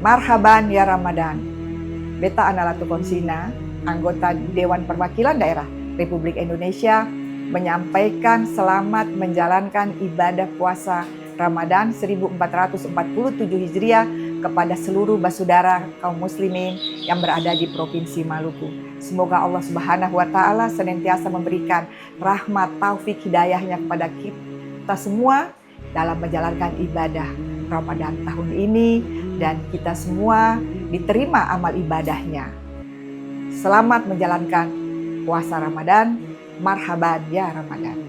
Marhaban ya Ramadan. Beta Analatu Konsina, anggota Dewan Perwakilan Daerah Republik Indonesia, menyampaikan selamat menjalankan ibadah puasa Ramadan 1447 Hijriah kepada seluruh basudara kaum muslimin yang berada di Provinsi Maluku. Semoga Allah Subhanahu wa taala senantiasa memberikan rahmat, taufik, hidayahnya kepada kita semua dalam menjalankan ibadah Ramadan tahun ini, dan kita semua diterima amal ibadahnya. Selamat menjalankan puasa Ramadan. Marhaban ya Ramadan.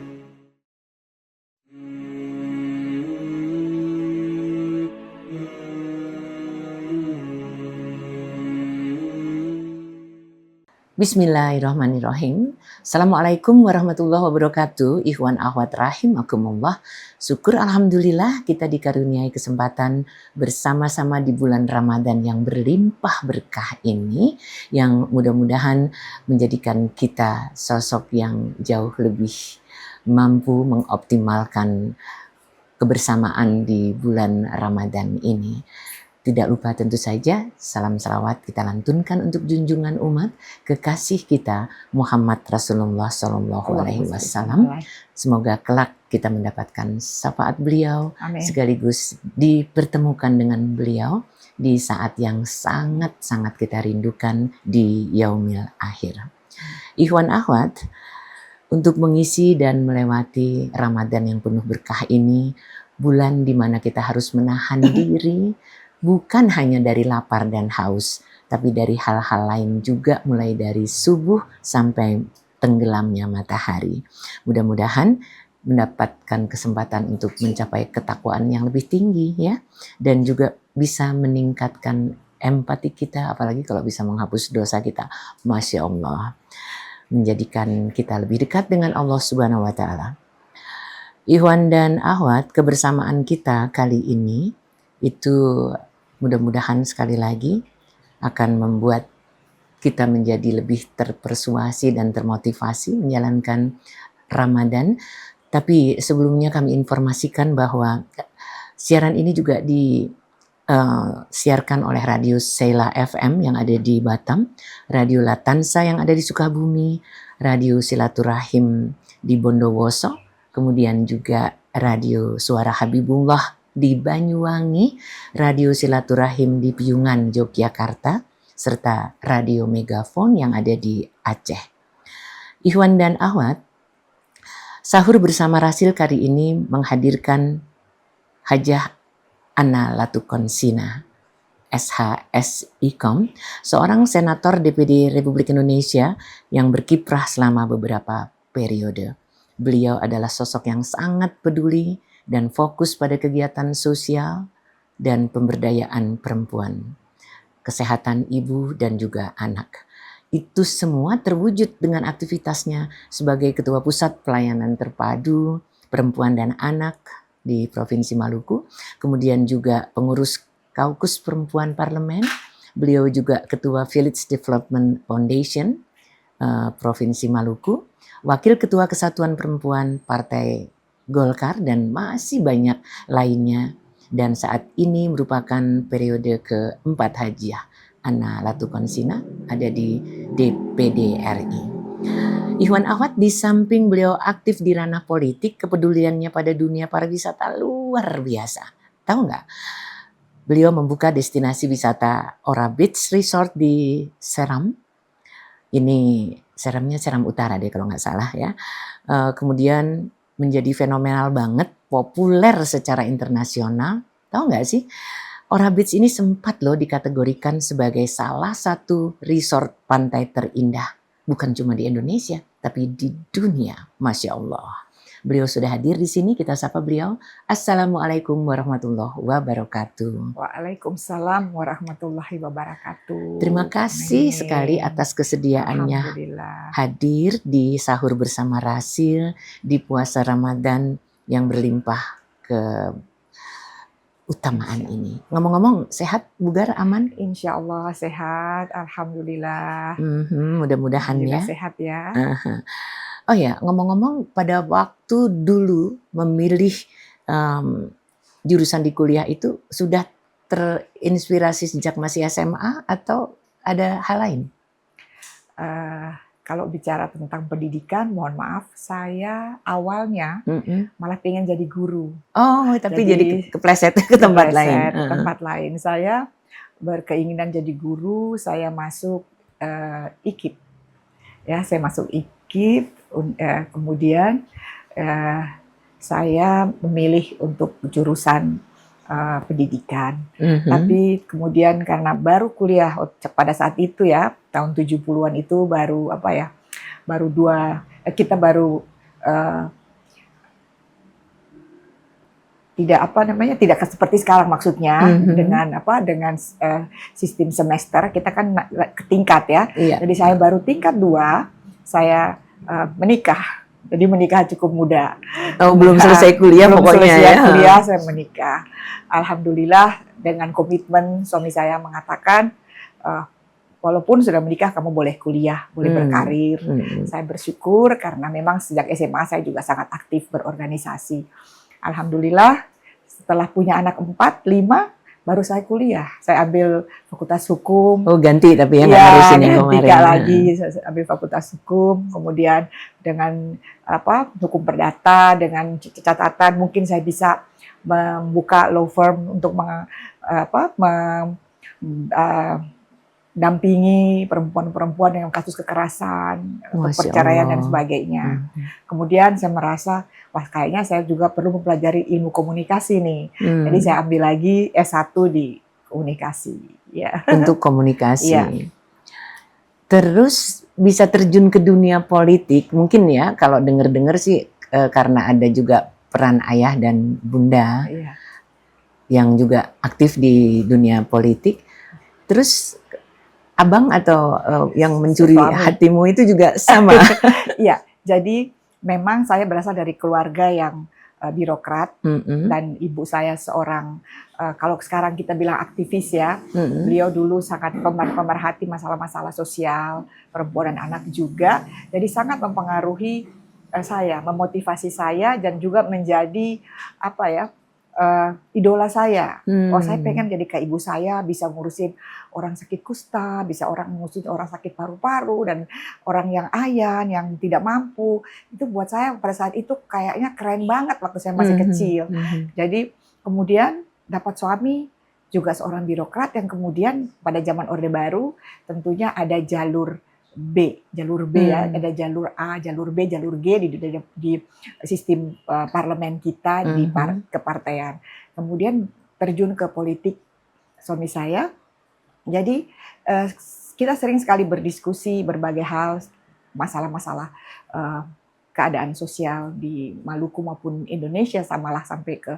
Bismillahirrahmanirrahim. Assalamualaikum warahmatullahi wabarakatuh. Ikhwan akhwat rahimakumullah. Syukur alhamdulillah kita dikaruniai kesempatan bersama-sama di bulan Ramadan yang berlimpah berkah ini, yang mudah-mudahan menjadikan kita sosok yang jauh lebih mampu mengoptimalkan kebersamaan di bulan Ramadan ini. Tidak lupa tentu saja salam salawat kita lantunkan untuk junjungan umat kekasih kita Muhammad Rasulullah Sallallahu Alaihi Wasallam. Semoga kelak kita mendapatkan syafaat beliau. Amin. Sekaligus dipertemukan dengan beliau di saat yang sangat-sangat kita rindukan di yaumil akhir. Ikhwan akhwat, untuk mengisi dan melewati Ramadan yang penuh berkah ini, bulan di mana kita harus menahan diri, bukan hanya dari lapar dan haus, tapi dari hal-hal lain juga, mulai dari subuh sampai tenggelamnya matahari. Mudah-mudahan mendapatkan kesempatan untuk mencapai ketakwaan yang lebih tinggi ya, dan juga bisa meningkatkan empati kita, apalagi kalau bisa menghapus dosa kita. Masya Allah, menjadikan kita lebih dekat dengan Allah Subhanahu wa taala. Ikhwan dan akhwat, kebersamaan kita kali ini itu mudah-mudahan sekali lagi akan membuat kita menjadi lebih terpersuasi dan termotivasi menjalankan Ramadan. Tapi sebelumnya kami informasikan bahwa siaran ini juga disiarkan oleh Radio Sela FM yang ada di Batam, Radio Latansa yang ada di Sukabumi, Radio Silaturahim di Bondowoso, kemudian juga Radio Suara Habibullah di Banyuwangi, Radio Silaturahim di Piungan, Yogyakarta, serta Radio Megafon yang ada di Aceh. Ikhwan dan akhwat, sahur bersama Rasil kali ini menghadirkan Hajah Ana Latukonsina, SHSIKOM, seorang senator DPD Republik Indonesia yang berkiprah selama beberapa periode. Beliau adalah sosok yang sangat peduli dan fokus pada kegiatan sosial dan pemberdayaan perempuan, kesehatan ibu dan juga anak. Itu semua terwujud dengan aktivitasnya sebagai Ketua Pusat Pelayanan Terpadu Perempuan dan Anak di Provinsi Maluku, kemudian juga pengurus Kaukus Perempuan Parlemen. Beliau juga Ketua Village Development Foundation Provinsi Maluku, Wakil Ketua Kesatuan Perempuan Partai Golkar, dan masih banyak lainnya. Dan saat ini merupakan periode keempat Hajah Ana Latukonsina ada di DPD RI. Ikhwan akhwat, di samping beliau aktif di ranah politik, kepeduliannya pada dunia pariwisata luar biasa. Tahu nggak? Beliau membuka destinasi wisata Ora Beach Resort di Seram. Ini Seramnya Seram Utara deh kalau nggak salah ya. Kemudian menjadi fenomenal banget, populer secara internasional. Tahu nggak sih? Ora Beach ini sempat loh dikategorikan sebagai salah satu resort pantai terindah. Bukan cuma di Indonesia, tapi di dunia. Masya Allah. Beliau sudah hadir di sini, kita sapa beliau. Assalamualaikum warahmatullahi wabarakatuh. Waalaikumsalam warahmatullahi wabarakatuh. Terima kasih sekali atas kesediaannya hadir di sahur bersama Rasil di puasa Ramadan yang berlimpah keutamaan ini. Ngomong-ngomong, sehat, bugar, aman? Insya Allah sehat, alhamdulillah. Mudah-mudahan ya. Sehat ya. Oh ya, ngomong-ngomong, pada waktu dulu memilih jurusan di kuliah itu sudah terinspirasi sejak masih SMA atau ada hal lain? Kalau bicara tentang pendidikan, mohon maaf, saya awalnya malah pengen jadi guru. Oh, tapi jadi kepleset ke tempat lain. Tempat lain. Saya berkeinginan jadi guru, saya masuk IKIP. Ya, saya masuk IKIP, kemudian saya memilih untuk jurusan pendidikan. Tapi kemudian karena baru kuliah pada saat itu ya, tahun 70-an itu baru tidak seperti sekarang maksudnya dengan sistem semester kita kan ke tingkat ya. Jadi saya baru tingkat 2 saya menikah. Jadi menikah cukup muda. Belum selesai kuliah pokoknya ya. Kuliah saya menikah. Alhamdulillah dengan komitmen suami saya mengatakan walaupun sudah menikah kamu boleh kuliah, boleh berkarir. Saya bersyukur karena memang sejak SMA saya juga sangat aktif berorganisasi. Alhamdulillah setelah punya anak 4, 5 baru saya kuliah. Saya ambil Fakultas Hukum. Oh, ganti tapi ya nggak harusin yang kemarin. 3 lagi saya ambil Fakultas Hukum, kemudian dengan hukum perdata, dengan catatan mungkin saya bisa membuka law firm untuk mendampingi perempuan-perempuan dengan kasus kekerasan, perceraian dan sebagainya. Kemudian saya merasa wah kayaknya saya juga perlu mempelajari ilmu komunikasi nih. Jadi saya ambil lagi S1 di komunikasi. Ya. Untuk komunikasi. Ya. Terus bisa terjun ke dunia politik, mungkin ya kalau dengar-dengar sih karena ada juga peran ayah dan bunda yang juga aktif di dunia politik. Terus abang atau yang mencuri hatimu itu juga sama? Iya, jadi memang saya berasal dari keluarga yang birokrat dan ibu saya seorang kalau sekarang kita bilang aktivis ya. Beliau dulu sangat pemerhati masalah-masalah sosial perempuan dan anak juga. Jadi sangat mempengaruhi saya, memotivasi saya dan juga menjadi idola saya. Oh, saya pengen jadi kayak ibu saya, bisa ngurusin orang sakit kusta, bisa ngurusin orang sakit paru-paru dan orang yang ayan, yang tidak mampu. Itu buat saya pada saat itu kayaknya keren banget waktu saya masih kecil. Jadi kemudian dapat suami juga seorang birokrat yang kemudian pada zaman Orde Baru tentunya ada jalur B ya, ada jalur A, jalur B, jalur G di sistem parlemen kita di kepartean. Kemudian terjun ke politik suami saya. Jadi kita sering sekali berdiskusi berbagai hal, masalah-masalah keadaan sosial di Maluku maupun Indonesia, samalah sampai ke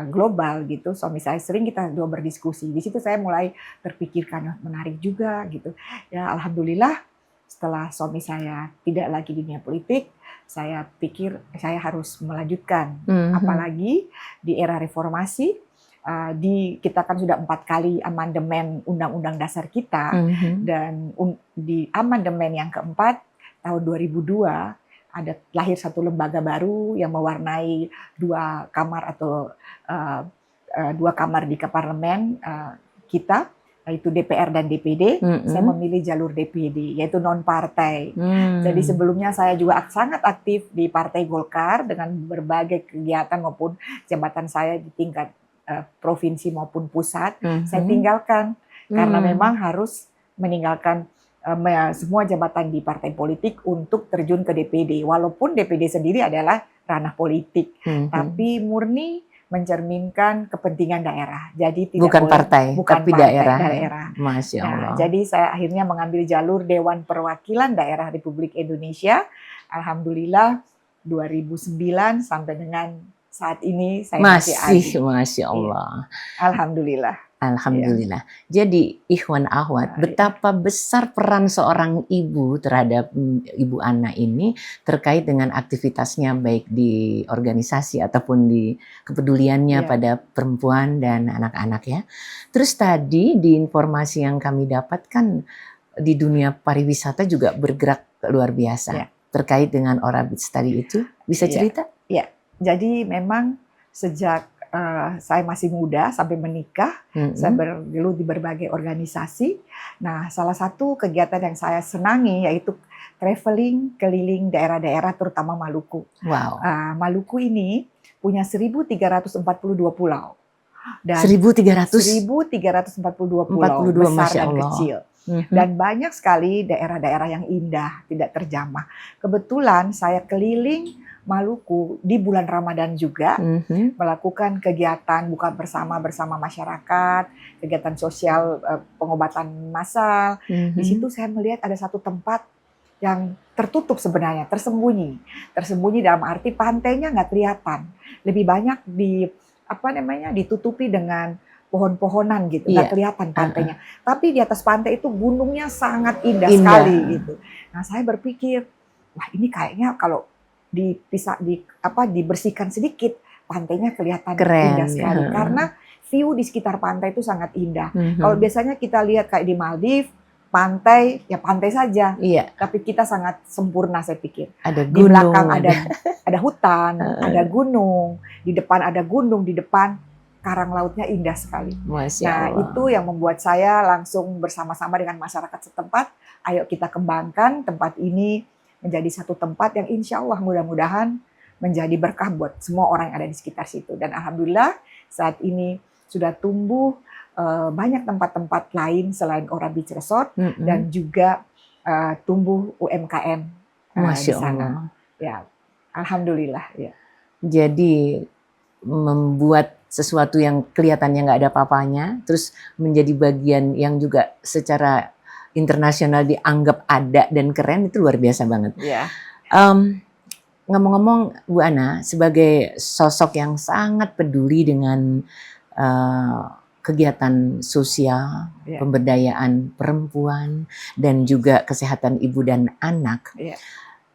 global gitu. Suami saya sering kita dua berdiskusi. Di situ saya mulai terpikirkan menarik juga gitu. Ya alhamdulillah setelah suami saya tidak lagi di dunia politik, saya pikir saya harus melanjutkan. Apalagi di era reformasi, kita kan sudah 4 kali amandemen Undang-Undang Dasar kita, dan di amandemen yang keempat tahun 2002 ada lahir satu lembaga baru yang mewarnai 2 kamar atau 2 kamar di parlemen kita, yaitu DPR dan DPD. Saya memilih jalur DPD, yaitu non partai. Jadi sebelumnya saya juga sangat aktif di Partai Golkar dengan berbagai kegiatan maupun jabatan saya di tingkat provinsi maupun pusat. Saya tinggalkan karena memang harus meninggalkan semua jabatan di partai politik untuk terjun ke DPD. Walaupun DPD sendiri adalah ranah politik, tapi murni mencerminkan kepentingan daerah. Jadi tidak bukan partai, tapi daerah. Masya Allah. Jadi saya akhirnya mengambil jalur Dewan Perwakilan Daerah Republik Indonesia. Alhamdulillah 2009 sampai dengan saat ini saya masih Masya Allah. Alhamdulillah. Alhamdulillah. Jadi Ikhwan Akhwat, betapa besar peran seorang ibu terhadap ibu anak ini terkait dengan aktivitasnya baik di organisasi ataupun di kepeduliannya pada perempuan dan anak-anak ya. Terus tadi di informasi yang kami dapatkan di dunia pariwisata juga bergerak luar biasa terkait dengan Orbit Study itu. Bisa cerita? Ya. Jadi memang sejak saya masih muda sampai menikah, saya Mm-mm. bergelut di berbagai organisasi. Nah, salah satu kegiatan yang saya senangi yaitu traveling keliling daerah-daerah terutama Maluku. Wow, Maluku ini punya 1.342 pulau dan 1.342, 1.342 pulau besar Masya dan Allah. kecil. Mhm. Dan banyak sekali daerah-daerah yang indah, tidak terjamah. Kebetulan saya keliling Maluku di bulan Ramadan juga, Mhm. melakukan kegiatan buka bersama bersama masyarakat, kegiatan sosial, pengobatan massal. Di Mhm. situ saya melihat ada satu tempat yang tertutup sebenarnya, tersembunyi. Tersembunyi dalam arti pantainya nggak kelihatan. Lebih banyak ditutupi dengan pohon-pohonan gitu, nggak Iya, kelihatan uh-uh. pantainya. Tapi di atas pantai itu gunungnya sangat indah Indah. sekali gitu. Nah, saya berpikir, wah ini kayaknya kalau dibersihkan sedikit, pantainya kelihatan Keren. indah sekali. Karena view di sekitar pantai itu sangat indah. Kalau Mhm. biasanya kita lihat kayak di Maldives, pantai, ya pantai saja. Iya, Tapi kita sangat sempurna saya pikir. ada Di belakang gunung, ada hutan, ada uh, gunung, di depan ada gunung, di depan karang lautnya indah sekali. Masya Nah, Allah. itu yang membuat saya langsung bersama-sama dengan masyarakat setempat, ayo kita kembangkan tempat ini menjadi satu tempat yang insya Allah mudah-mudahan menjadi berkah buat semua orang yang ada di sekitar situ. Dan alhamdulillah saat ini sudah tumbuh banyak tempat-tempat lain selain Ora Beach Resort Mm-mm. dan juga tumbuh UMKM di Masya sana. Allah. Ya, alhamdulillah. Ya. Jadi membuat sesuatu yang kelihatannya nggak ada apa-apanya, terus menjadi bagian yang juga secara internasional dianggap ada dan keren, itu luar biasa banget. Ya. Ngomong-ngomong, Bu Ana, sebagai sosok yang sangat peduli dengan kegiatan sosial, Ya. pemberdayaan perempuan, dan juga kesehatan ibu dan anak, Ya.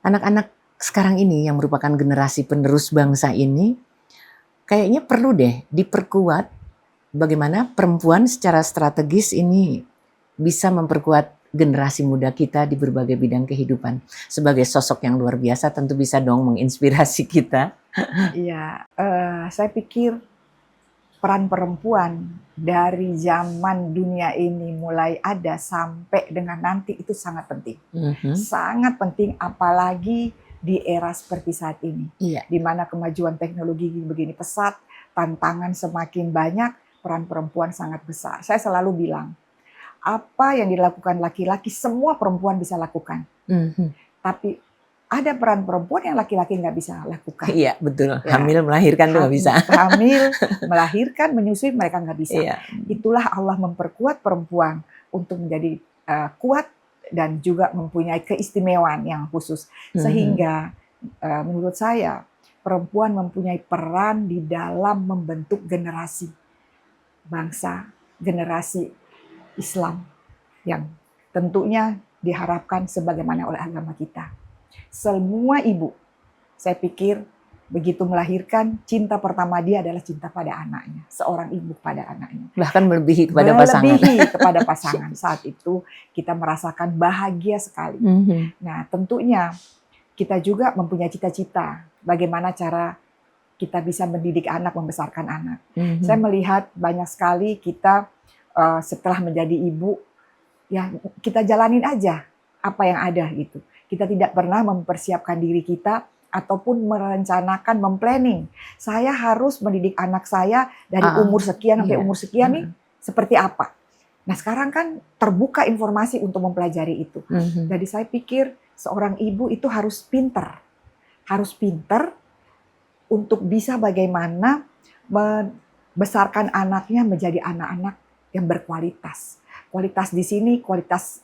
anak-anak sekarang ini yang merupakan generasi penerus bangsa ini, kayaknya perlu deh diperkuat bagaimana perempuan secara strategis ini bisa memperkuat generasi muda kita di berbagai bidang kehidupan. Sebagai sosok yang luar biasa tentu bisa dong menginspirasi kita. Iya, saya pikir peran perempuan dari zaman dunia ini mulai ada sampai dengan nanti itu sangat penting. Sangat penting apalagi di era seperti saat ini. Iya. Di mana kemajuan teknologi begini pesat, tantangan semakin banyak, peran perempuan sangat besar. Saya selalu bilang, apa yang dilakukan laki-laki semua perempuan bisa lakukan. Tapi ada peran perempuan yang laki-laki nggak bisa lakukan. Iya, betul. Ya. Hamil melahirkan tuh nggak bisa. Hamil, melahirkan, menyusui mereka nggak bisa. Iya. Itulah Allah memperkuat perempuan untuk menjadi kuat dan juga mempunyai keistimewaan yang khusus. Sehingga menurut saya perempuan mempunyai peran di dalam membentuk generasi bangsa, generasi Islam yang tentunya diharapkan sebagaimana oleh agama kita. Semua ibu, saya pikir begitu melahirkan, cinta pertama dia adalah cinta pada anaknya. Seorang ibu pada anaknya. Bahkan melebihi kepada pasangan. Melebihi kepada pasangan. Saat itu kita merasakan bahagia sekali. Nah, tentunya kita juga mempunyai cita-cita. Bagaimana cara kita bisa mendidik anak, membesarkan anak. Saya melihat banyak sekali kita setelah menjadi ibu, ya kita jalanin aja apa yang ada gitu. Kita tidak pernah mempersiapkan diri kita ataupun merencanakan, memplanning. Saya harus mendidik anak saya dari umur sekian sampai umur sekian nih seperti apa. Nah sekarang kan terbuka informasi untuk mempelajari itu. Jadi saya pikir seorang ibu itu harus pintar. Harus pintar untuk bisa bagaimana membesarkan anaknya menjadi anak-anak yang berkualitas. Kualitas di sini, kualitas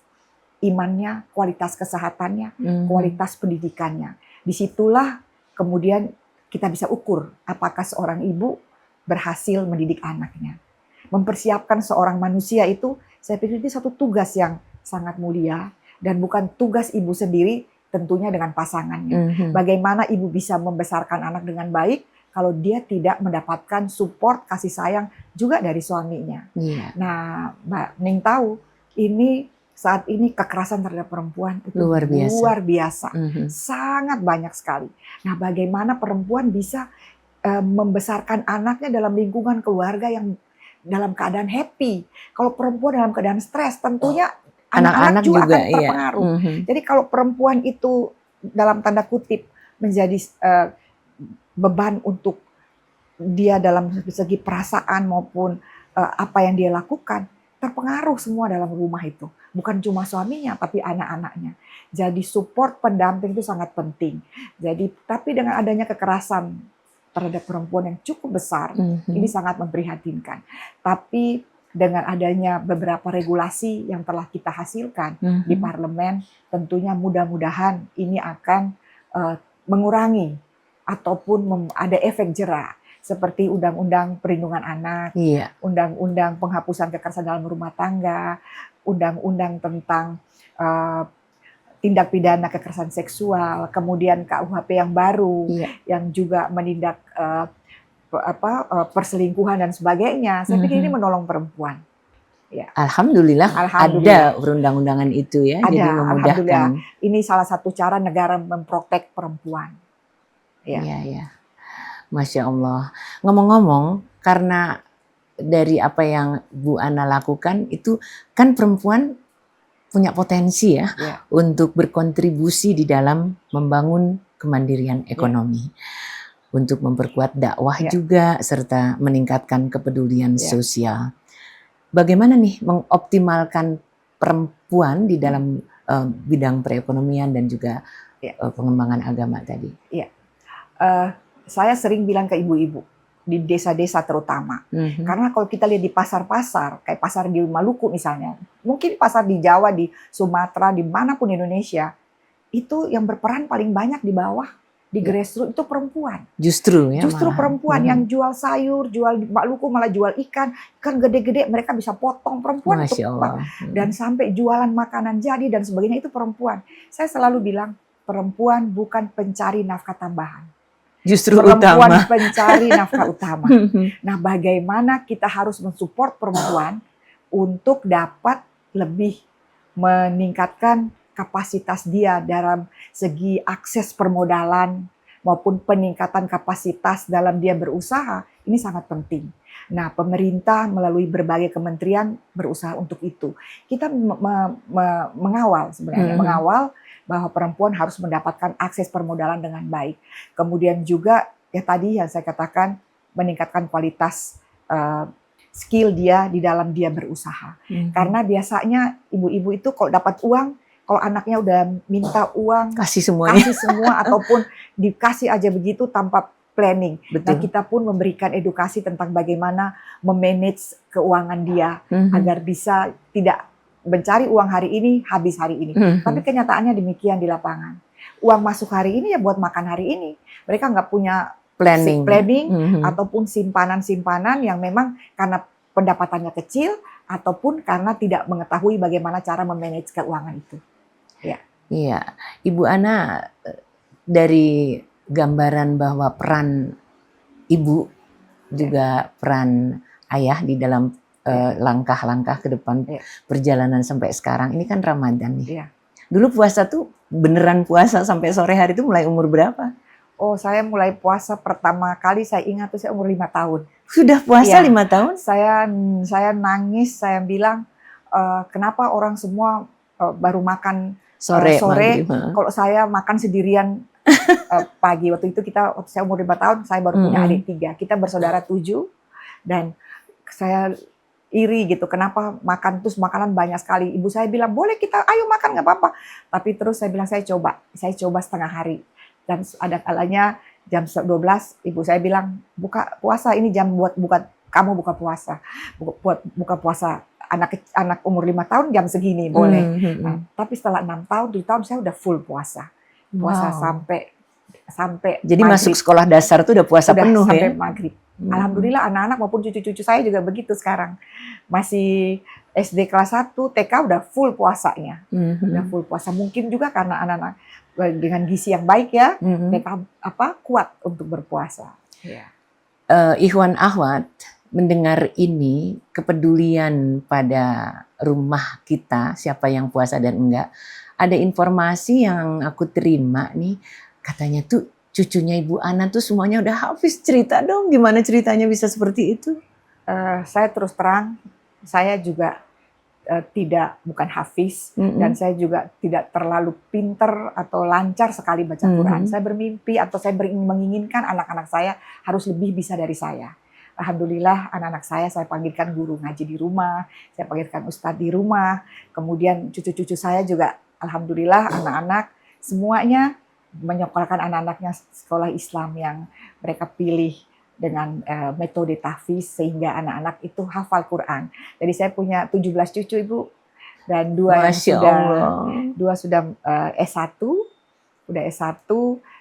imannya, kualitas kesehatannya, kualitas pendidikannya. Disitulah kemudian kita bisa ukur apakah seorang ibu berhasil mendidik anaknya. Mempersiapkan seorang manusia itu, saya pikir itu satu tugas yang sangat mulia dan bukan tugas ibu sendiri, tentunya dengan pasangannya. Bagaimana ibu bisa membesarkan anak dengan baik kalau dia tidak mendapatkan support, kasih sayang juga dari suaminya. Nah, Mbak Ning tahu, saat ini kekerasan terhadap perempuan itu luar biasa. Sangat banyak sekali. Nah, bagaimana perempuan bisa membesarkan anaknya dalam lingkungan keluarga yang dalam keadaan happy. Kalau perempuan dalam keadaan stres, tentunya anak-anak juga akan iya. terpengaruh. Jadi kalau perempuan itu dalam tanda kutip menjadi beban untuk dia dalam segi perasaan maupun apa yang dia lakukan, terpengaruh semua dalam rumah itu. Bukan cuma suaminya, tapi anak-anaknya. Jadi support pendamping itu sangat penting. Jadi tapi dengan adanya kekerasan terhadap perempuan yang cukup besar, ini sangat memprihatinkan. Tapi dengan adanya beberapa regulasi yang telah kita hasilkan di parlemen, tentunya mudah-mudahan ini akan mengurangi ataupun ada efek jera seperti Undang-Undang Perlindungan Anak, Undang-Undang Penghapusan Kekerasan dalam Rumah Tangga, Undang-Undang tentang tindak pidana kekerasan seksual, kemudian KUHP yang baru yang juga menindak perselingkuhan dan sebagainya. Saya pikir ini menolong perempuan. Ya. Alhamdulillah ada perundang-undangan itu ya, ada, jadi memudahkan. Ini salah satu cara negara memprotek perempuan. Iya. Masya Allah. Ngomong-ngomong, karena dari apa yang Bu Ana lakukan itu kan perempuan punya potensi ya untuk berkontribusi di dalam membangun kemandirian ekonomi, untuk memperkuat dakwah juga serta meningkatkan kepedulian sosial. Bagaimana nih mengoptimalkan perempuan di dalam bidang perekonomian dan juga pengembangan agama tadi? Saya sering bilang ke ibu-ibu di desa-desa terutama, karena kalau kita lihat di pasar-pasar, kayak pasar di Maluku misalnya, mungkin pasar di Jawa, di Sumatera, dimanapun di Indonesia, itu yang berperan paling banyak di bawah, di grassroots itu perempuan. Justru perempuan yang jual sayur, jual di Maluku malah jual ikan gede-gede, mereka bisa potong perempuan untuk dan sampai jualan makanan jadi dan sebagainya itu perempuan. Saya selalu bilang perempuan bukan pencari nafkah tambahan. Justru perempuan pencari nafkah utama. Nah, bagaimana kita harus mensupport perempuan untuk dapat lebih meningkatkan kapasitas dia dalam segi akses permodalan maupun peningkatan kapasitas dalam dia berusaha, ini sangat penting. Nah, pemerintah melalui berbagai kementerian berusaha untuk itu. Kita mengawal sebenarnya, mengawal bahwa perempuan harus mendapatkan akses permodalan dengan baik. Kemudian juga ya tadi yang saya katakan meningkatkan kualitas skill dia di dalam dia berusaha. Karena biasanya ibu-ibu itu kalau dapat uang, kalau anaknya udah minta uang, kasih semua ataupun dikasih aja begitu tanpa planning. Nah, kita pun memberikan edukasi tentang bagaimana memanage keuangan dia agar bisa tidak mencari uang hari ini, habis hari ini. Tapi kenyataannya demikian di lapangan. Uang masuk hari ini ya buat makan hari ini. Mereka nggak punya planning ataupun simpanan-simpanan yang memang karena pendapatannya kecil ataupun karena tidak mengetahui bagaimana cara memanage keuangan itu. Iya, Ibu Ana, dari gambaran bahwa peran ibu juga peran ayah di dalam langkah-langkah ke depan perjalanan sampai sekarang. Ini kan Ramadan nih. Dulu puasa tuh beneran puasa sampai sore hari itu mulai umur berapa? Oh, saya mulai puasa pertama kali saya ingat tuh saya umur 5 tahun. Sudah puasa 5 tahun? Saya nangis, saya bilang kenapa orang semua baru makan sore. Kalau saya makan sendirian pagi. Waktu itu saya umur 5 tahun, saya baru punya adik 3. Kita bersaudara 7 dan saya iri gitu, kenapa makan terus makanan banyak sekali. Ibu saya bilang, boleh kita, ayo makan nggak apa-apa. Tapi terus saya bilang, saya coba setengah hari. Dan ada kalanya jam 12, ibu saya bilang, buka puasa, ini jam buat kamu buka puasa. Buka puasa anak umur 5 tahun jam segini, boleh. Nah, tapi setelah 6 tahun, 7 tahun saya udah full puasa. Puasa sampai jadi maghrib. Masuk sekolah dasar tuh udah puasa penuh sampai maghrib. Alhamdulillah anak-anak maupun cucu-cucu saya juga begitu sekarang. Masih SD kelas 1, TK udah full puasanya. Udah full puasa. Mungkin juga karena anak-anak dengan gizi yang baik ya, mereka kuat untuk berpuasa. Ikhwan Akhwat, mendengar ini, kepedulian pada rumah kita, siapa yang puasa dan enggak, ada informasi yang aku terima nih, katanya tuh cucunya Ibu Ana tuh semuanya udah hafiz. Cerita dong gimana ceritanya bisa seperti itu? Saya terus terang, saya juga bukan hafiz, dan saya juga tidak terlalu pinter atau lancar sekali baca Quran. Saya bermimpi atau saya menginginkan anak-anak saya harus lebih bisa dari saya. Alhamdulillah anak-anak saya panggilkan guru ngaji di rumah, saya panggilkan ustadz di rumah, kemudian cucu-cucu saya juga alhamdulillah anak-anak semuanya menyekolahkan anak-anaknya sekolah Islam yang mereka pilih dengan metode tahfiz sehingga anak-anak itu hafal Quran. Jadi saya punya 17 cucu Ibu, dan dua sudah S1, udah S1,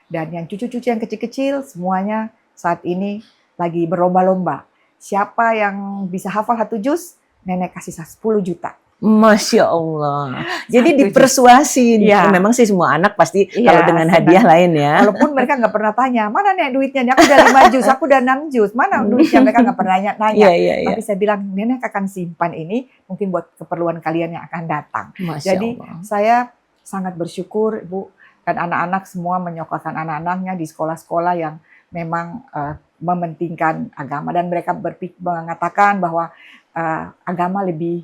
dan yang cucu-cucu yang kecil-kecil semuanya saat ini lagi berlomba-lomba. Siapa yang bisa hafal 1 juz, nenek kasih 10 juta. Masya Allah. Jadi dipersuasi. Ya. Memang sih semua anak pasti kalau dengan hadiah lain ya. Walaupun mereka nggak pernah tanya, mana nek duitnya? Aku udah 5 juz, aku udah 6 juz. Mana duitnya? Mereka nggak pernah nanya. Tapi saya bilang, nenek akan simpan ini mungkin buat keperluan kalian yang akan datang. Masya Jadi Allah. saya sangat bersyukur, Bu. Dan anak-anak semua menyekolahkan anak-anaknya di sekolah-sekolah yang memang mementingkan agama. Dan mereka mengatakan bahwa agama lebih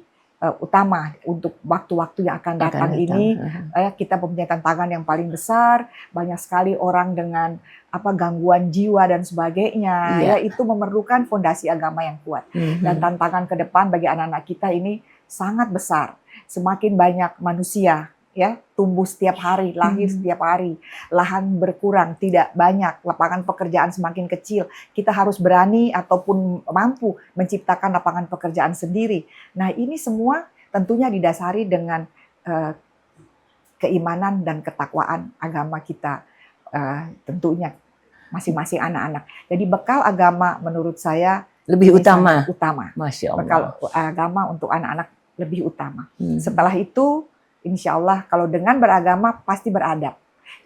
utama untuk waktu-waktu yang akan datang ini. Kita punya tantangan yang paling besar, banyak sekali orang dengan gangguan jiwa dan sebagainya. Itu memerlukan fondasi agama yang kuat. Dan tantangan ke depan bagi anak-anak kita ini sangat besar. Semakin banyak manusia tumbuh setiap hari, lahir setiap hari, lahan berkurang, tidak banyak, lapangan pekerjaan semakin kecil. Kita harus berani ataupun mampu menciptakan lapangan pekerjaan sendiri. Nah, ini semua tentunya didasari dengan keimanan dan ketakwaan agama kita, tentunya masing-masing anak-anak. Jadi bekal agama menurut saya lebih utama. Masya Allah. Bekal agama untuk anak-anak lebih utama. Setelah itu insya Allah kalau dengan beragama pasti beradab.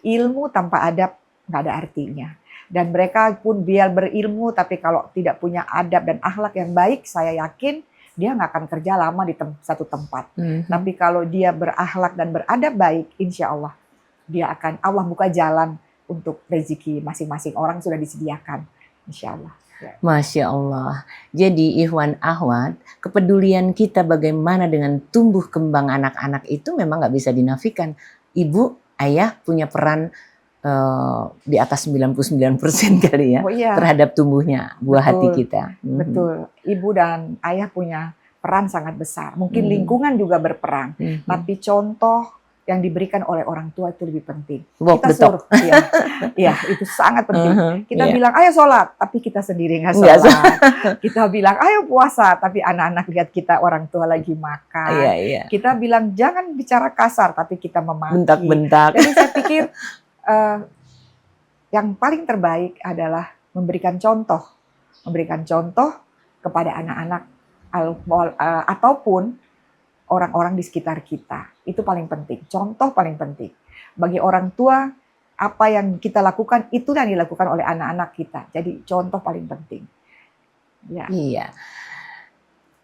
Ilmu tanpa adab nggak ada artinya. Dan mereka pun biar berilmu tapi kalau tidak punya adab dan akhlak yang baik, saya yakin dia nggak akan kerja lama di satu tempat. Tapi kalau dia berakhlak dan beradab baik, insya Allah Allah buka jalan untuk rezeki masing-masing orang sudah disediakan. Insya Allah. Masya Allah. Jadi Ikhwan Akhwat, kepedulian kita bagaimana dengan tumbuh kembang anak-anak itu memang nggak bisa dinafikan. Ibu, ayah punya peran di atas 99% kali ya terhadap tumbuhnya buah hati kita. Betul. Ibu dan ayah punya peran sangat besar. Mungkin lingkungan juga berperan. Tapi contoh yang diberikan oleh orang tua itu lebih penting. Kita suruh, itu sangat penting. Kita bilang, ayo sholat, tapi kita sendiri nggak sholat. Kita bilang, ayo puasa, tapi anak-anak lihat kita orang tua lagi makan. Kita bilang, jangan bicara kasar, tapi kita memaki. Bentak-bentak. Jadi saya pikir yang paling terbaik adalah memberikan contoh kepada anak-anak ataupun orang-orang di sekitar kita. Itu paling penting. Contoh paling penting. Bagi orang tua, apa yang kita lakukan, itu yang dilakukan oleh anak-anak kita. Jadi contoh paling penting. Iya.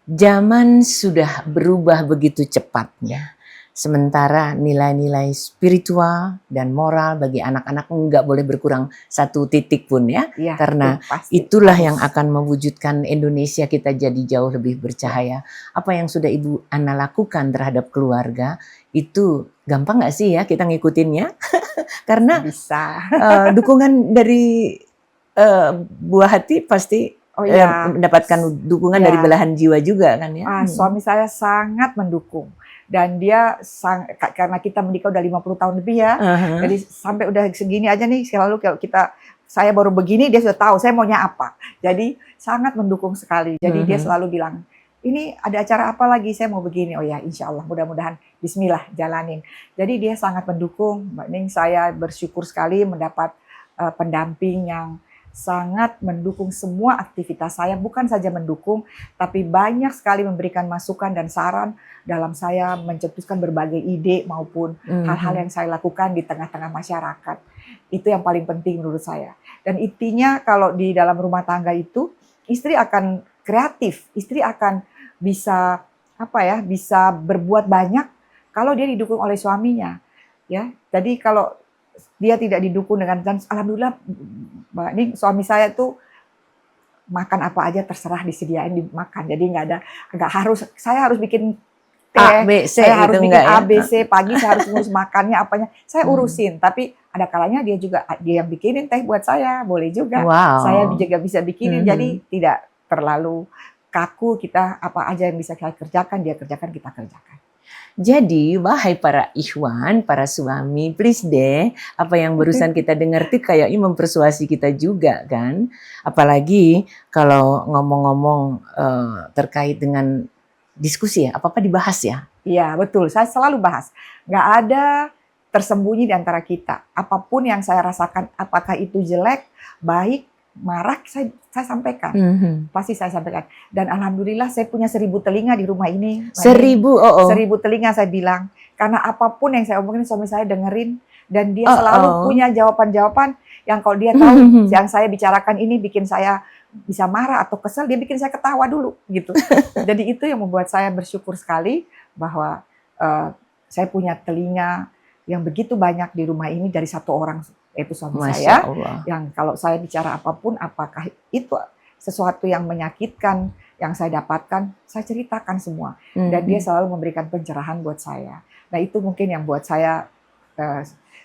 Zaman sudah berubah begitu cepatnya. Sementara nilai-nilai spiritual dan moral bagi anak-anak nggak boleh berkurang 1 titik pun ya. Karena itulah yang akan mewujudkan Indonesia kita jadi jauh lebih bercahaya. Apa yang sudah Ibu Ana lakukan terhadap keluarga itu gampang nggak sih ya kita ngikutinnya? Karena bisa. Dukungan dari buah hati pasti mendapatkan dukungan dari belahan jiwa juga kan ya. Suami saya sangat mendukung. Dan dia karena kita menikah udah 50 tahun lebih ya. Jadi sampai udah segini aja nih, selalu kalau saya baru begini dia sudah tahu saya maunya apa. Jadi sangat mendukung sekali. Jadi dia selalu bilang, ini ada acara apa lagi, saya mau begini. Oh ya, insya Allah mudah-mudahan bismillah jalanin. Jadi dia sangat mendukung. Mbak Ning, saya bersyukur sekali mendapat pendamping yang sangat mendukung semua aktivitas saya, bukan saja mendukung, tapi banyak sekali memberikan masukan dan saran dalam saya mencetuskan berbagai ide maupun hal-hal yang saya lakukan di tengah-tengah masyarakat. Itu yang paling penting menurut saya. Dan intinya kalau di dalam rumah tangga itu, istri akan kreatif, istri akan bisa bisa berbuat banyak kalau dia didukung oleh suaminya. Ya, jadi kalau dia tidak didukung dengan, dan alhamdulillah Mbak, ini suami saya tuh makan apa aja terserah disediain dimakan. Jadi nggak harus saya harus bikin A, teh, B, C saya harus gitu bikin enggak ya? A, B, C, pagi saya harus ngurus makannya apanya, saya urusin. Tapi ada kalanya dia yang bikinin teh buat saya, boleh juga. Saya Wow. juga bisa bikinin, jadi tidak terlalu kaku, kita apa aja yang bisa saya kerjakan, dia kerjakan, kita kerjakan. Jadi, wahai para ikhwan, para suami, please deh, apa yang barusan kita dengar tuh kayaknya mempersuasi kita juga kan. Apalagi kalau ngomong-ngomong terkait dengan diskusi ya, apa-apa dibahas ya. Iya, betul. Saya selalu bahas. Nggak ada tersembunyi di antara kita. Apapun yang saya rasakan, apakah itu jelek, baik, marah, saya sampaikan. Pasti saya sampaikan. Dan alhamdulillah saya punya 1000 telinga di rumah ini. 1000, 1000 telinga saya bilang. Karena apapun yang saya omongin, suami saya dengerin. Dan dia selalu punya jawaban-jawaban yang kalau dia tahu yang saya bicarakan ini bikin saya bisa marah atau kesel, dia bikin saya ketawa dulu gitu. Jadi itu yang membuat saya bersyukur sekali bahwa saya punya telinga yang begitu banyak di rumah ini dari satu orang, yaitu suami saya. Allah. Yang kalau saya bicara apapun, apakah itu sesuatu yang menyakitkan yang saya dapatkan, saya ceritakan semua. Dan dia selalu memberikan pencerahan buat saya. Nah itu mungkin yang buat saya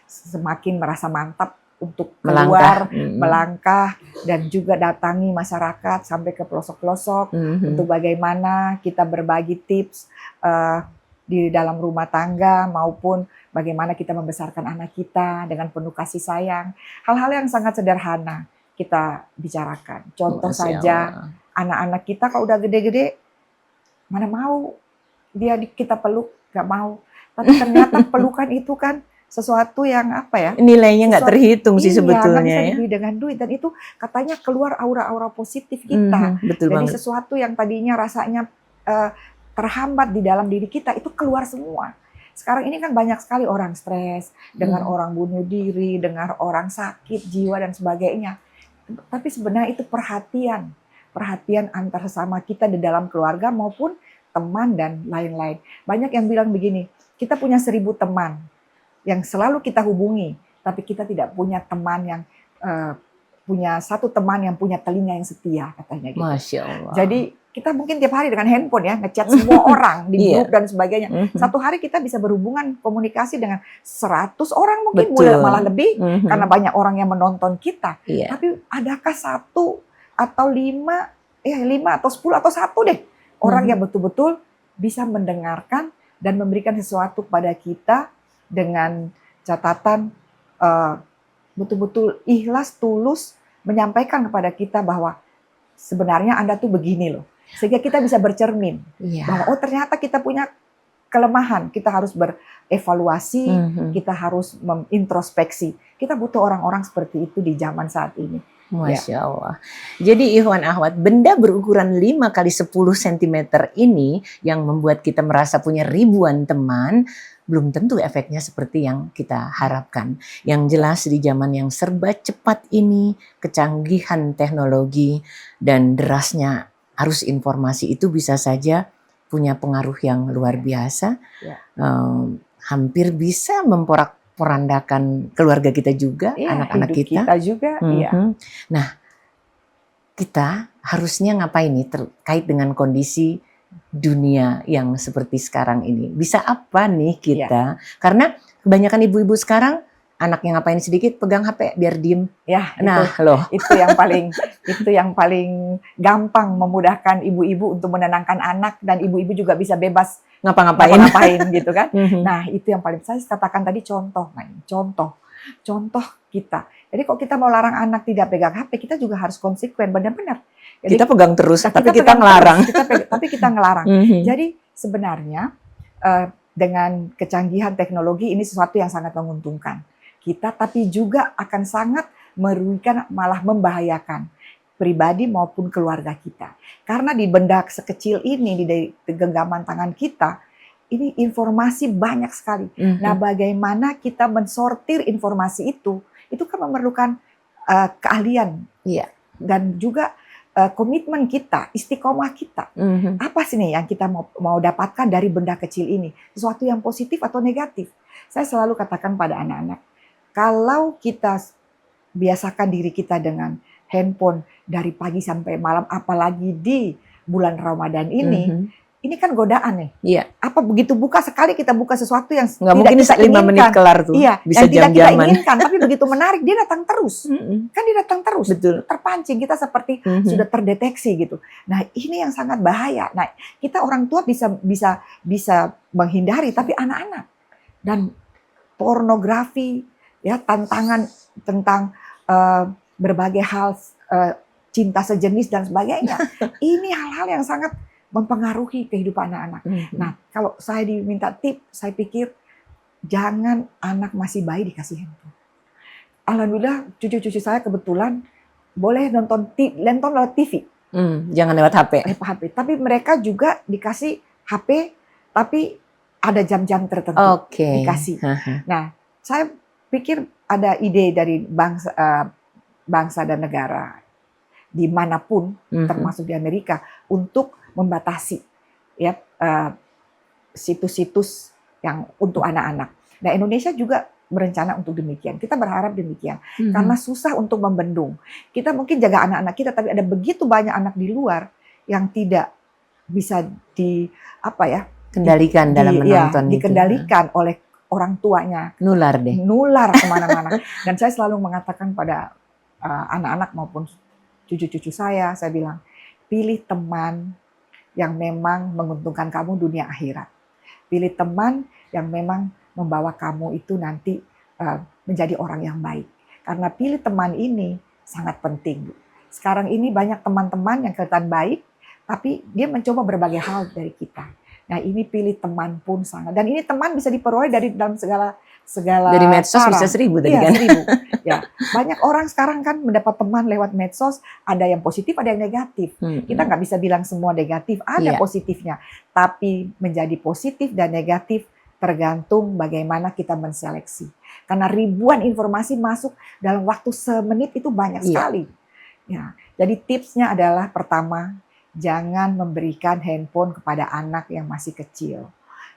semakin merasa mantap untuk keluar, melangkah, dan juga datangi masyarakat sampai ke pelosok-pelosok untuk bagaimana kita berbagi tips di dalam rumah tangga maupun bagaimana kita membesarkan anak kita dengan penuh kasih sayang. Hal-hal yang sangat sederhana kita bicarakan. Contoh saja, anak-anak kita kalau udah gede-gede, mana mau kita peluk, nggak mau. Tapi ternyata pelukan itu kan sesuatu yang apa ya? Nilainya nggak terhitung sih sebetulnya. Nggak bisa dibeli dengan duit, dan itu katanya keluar aura-aura positif kita. Betul Jadi banget. sesuatu yang tadinya rasanya terhambat di dalam diri kita itu keluar semua. Sekarang ini kan banyak sekali orang stres, dengar orang bunuh diri, dengar orang sakit jiwa dan sebagainya. Tapi sebenarnya itu perhatian antar sesama kita di dalam keluarga maupun teman dan lain-lain. Banyak yang bilang begini, kita punya 1000 teman yang selalu kita hubungi, tapi kita tidak punya teman yang punya satu teman yang punya telinga yang setia, katanya gitu. Masya Allah. Jadi kita mungkin tiap hari dengan handphone ya, ngechat semua orang di grup dan sebagainya. Satu hari kita bisa berhubungan komunikasi dengan 100 orang mungkin, malah lebih, karena banyak orang yang menonton kita. Tapi adakah 1 atau 5 atau 10 atau 1 deh orang yang betul-betul bisa mendengarkan dan memberikan sesuatu kepada kita dengan catatan betul-betul ikhlas, tulus, menyampaikan kepada kita bahwa sebenarnya Anda tuh begini loh. Sehingga kita bisa bercermin bahwa ternyata kita punya kelemahan, kita harus berevaluasi, kita harus mengintrospeksi. Kita butuh orang-orang seperti itu di zaman saat ini. Masya Allah. Jadi ikhwan akhwat, benda berukuran 5 kali 10 cm ini yang membuat kita merasa punya ribuan teman, belum tentu efeknya seperti yang kita harapkan. Yang jelas di zaman yang serba cepat ini, kecanggihan teknologi dan derasnya arus informasi itu bisa saja punya pengaruh yang luar biasa. Hampir bisa memporak-porandakan keluarga kita juga, anak-anak kita juga. Nah, kita harusnya ngapain nih terkait dengan kondisi dunia yang seperti sekarang ini? Bisa apa nih kita? Karena kebanyakan ibu-ibu sekarang anaknya ngapain sedikit pegang HP biar diem. Itu yang paling gampang memudahkan ibu-ibu untuk menenangkan anak, dan ibu-ibu juga bisa bebas ngapa-ngapain gitu kan. Nah, itu yang paling saya katakan tadi, contoh kita. Jadi kalau kita mau larang anak tidak pegang HP, kita juga harus konsekuen, benar-benar. Jadi, kita pegang terus, tapi kita ngelarang. Tapi kita ngelarang. Jadi sebenarnya dengan kecanggihan teknologi ini sesuatu yang sangat menguntungkan kita, tapi juga akan sangat merugikan, malah membahayakan pribadi maupun keluarga kita. Karena di benda sekecil ini, di genggaman tangan kita, ini informasi banyak sekali. Nah, bagaimana kita mensortir informasi itu kan memerlukan keahlian dan juga komitmen kita, istiqomah kita. Apa sih nih yang kita mau dapatkan dari benda kecil ini? Sesuatu yang positif atau negatif? Saya selalu katakan pada anak-anak, Kalau kita biasakan diri kita dengan handphone dari pagi sampai malam, apalagi di bulan Ramadan ini kan godaan nih. Iya. Apa begitu buka sekali kita buka sesuatu yang Nggak tidak mungkin kita 5 menit inginkan. kelar tuh. Iya, Bisa yang tidak kita jam-jaman. inginkan, tapi begitu menarik dia datang terus. Kan dia datang terus. Betul. Terpancing, kita seperti sudah terdeteksi gitu. Nah, ini yang sangat bahaya. Nah, kita orang tua bisa menghindari, tapi anak-anak dan pornografi, ya, tantangan tentang berbagai hal, cinta sejenis dan sebagainya. Ini hal-hal yang sangat mempengaruhi kehidupan anak-anak. Nah, kalau saya diminta tips, saya pikir jangan anak masih bayi dikasih handphone. Alhamdulillah cucu-cucu saya kebetulan boleh nonton lewat TV. Jangan lewat HP. Tapi mereka juga dikasih HP, tapi ada jam-jam tertentu dikasih. Nah, saya pikir ada ide dari bangsa dan negara dimanapun, termasuk di Amerika, untuk membatasi ya situs-situs yang untuk anak-anak. Nah, Indonesia juga berencana untuk demikian. Kita berharap demikian karena susah untuk membendung. Kita mungkin jaga anak-anak kita, tapi ada begitu banyak anak di luar yang tidak bisa kendalikan dalam menonton itu. Dikendalikan oleh orang tuanya. Nular kemana-mana. Dan saya selalu mengatakan pada anak-anak maupun cucu-cucu saya bilang, pilih teman yang memang menguntungkan kamu dunia akhirat. Pilih teman yang memang membawa kamu itu nanti menjadi orang yang baik. Karena pilih teman ini sangat penting. Sekarang ini banyak teman-teman yang kelihatan baik, tapi dia mencoba berbagai hal dari kita. Nah, ini pilih teman pun sangat. Dan ini teman bisa diperoleh dari dalam segala dari medsos cara. Bisa 1000 tadi kan. 1000. Ya, banyak orang sekarang kan mendapat teman lewat medsos, ada yang positif, ada yang negatif. Kita nggak bisa bilang semua negatif, ada positifnya. Tapi menjadi positif dan negatif tergantung bagaimana kita menseleksi. Karena ribuan informasi masuk dalam waktu semenit itu banyak sekali. Ya, jadi tipsnya adalah pertama, jangan memberikan handphone kepada anak yang masih kecil.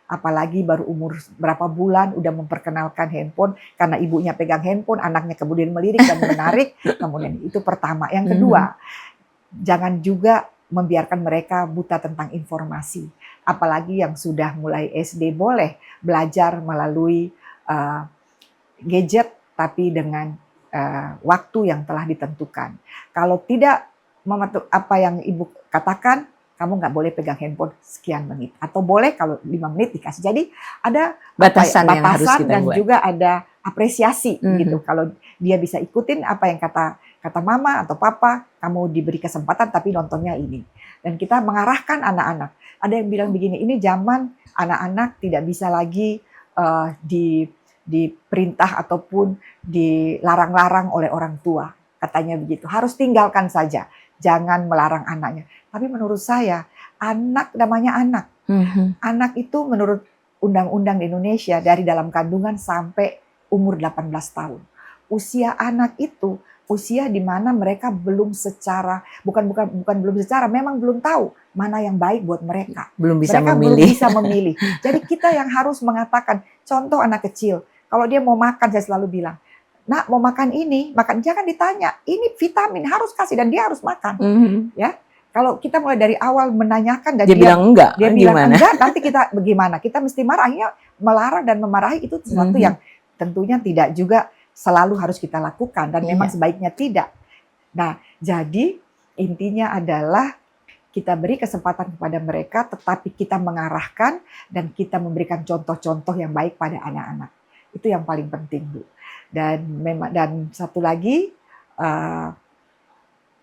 Apalagi baru umur berapa bulan udah memperkenalkan handphone karena ibunya pegang handphone, anaknya kemudian melirik dan menarik. Kemudian itu pertama. Yang kedua, jangan juga membiarkan mereka buta tentang informasi. Apalagi yang sudah mulai SD boleh belajar melalui gadget tapi dengan waktu yang telah ditentukan. Kalau tidak mematuhi apa yang ibu katakan, kamu nggak boleh pegang handphone sekian menit. Atau boleh kalau 5 menit dikasih. Jadi ada batasan yang harus kita dan buat. juga ada apresiasi gitu. Kalau dia bisa ikutin apa yang kata mama atau papa, kamu diberi kesempatan tapi nontonnya ini. Dan kita mengarahkan anak-anak. Ada yang bilang begini, ini zaman anak-anak tidak bisa lagi diperintah ataupun dilarang-larang oleh orang tua. Katanya begitu. Harus tinggalkan saja. Jangan melarang anaknya. Tapi menurut saya, anak namanya anak. Anak itu menurut undang-undang di Indonesia dari dalam kandungan sampai umur 18 tahun. Usia anak itu usia di mana mereka belum secara memang belum tahu mana yang baik buat mereka. Belum bisa Belum bisa memilih. Jadi kita yang harus mengatakan, contoh anak kecil, kalau dia mau makan saya selalu bilang, "Nak, mau makan ini, makan jangan ditanya. Ini vitamin harus kasih dan dia harus makan." Ya. Kalau kita mulai dari awal menanyakan dan dia bilang enggak, dia bilang enggak, nanti kita bagaimana? Kita mesti marah. Akhirnya melarang dan memarahi itu sesuatu yang tentunya tidak juga selalu harus kita lakukan dan memang sebaiknya tidak. Nah, jadi intinya adalah kita beri kesempatan kepada mereka, tetapi kita mengarahkan dan kita memberikan contoh-contoh yang baik pada anak-anak. Itu yang paling penting, Bu. Dan satu lagi,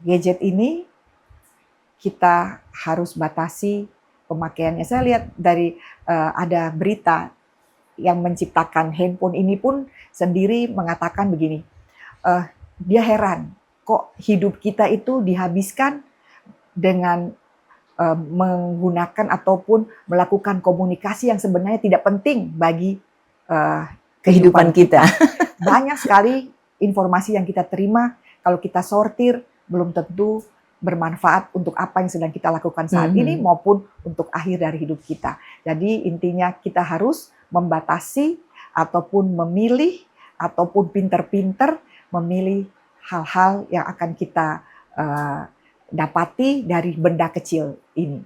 gadget ini kita harus batasi pemakaiannya. Saya lihat dari ada berita yang menciptakan handphone ini pun sendiri mengatakan begini, dia heran kok hidup kita itu dihabiskan dengan menggunakan ataupun melakukan komunikasi yang sebenarnya tidak penting bagi kehidupan kita. Banyak sekali informasi yang kita terima, kalau kita sortir belum tentu bermanfaat untuk apa yang sedang kita lakukan saat ini maupun untuk akhir dari hidup kita. Jadi intinya kita harus membatasi ataupun memilih ataupun pinter-pinter memilih hal-hal yang akan kita dapati dari benda kecil ini.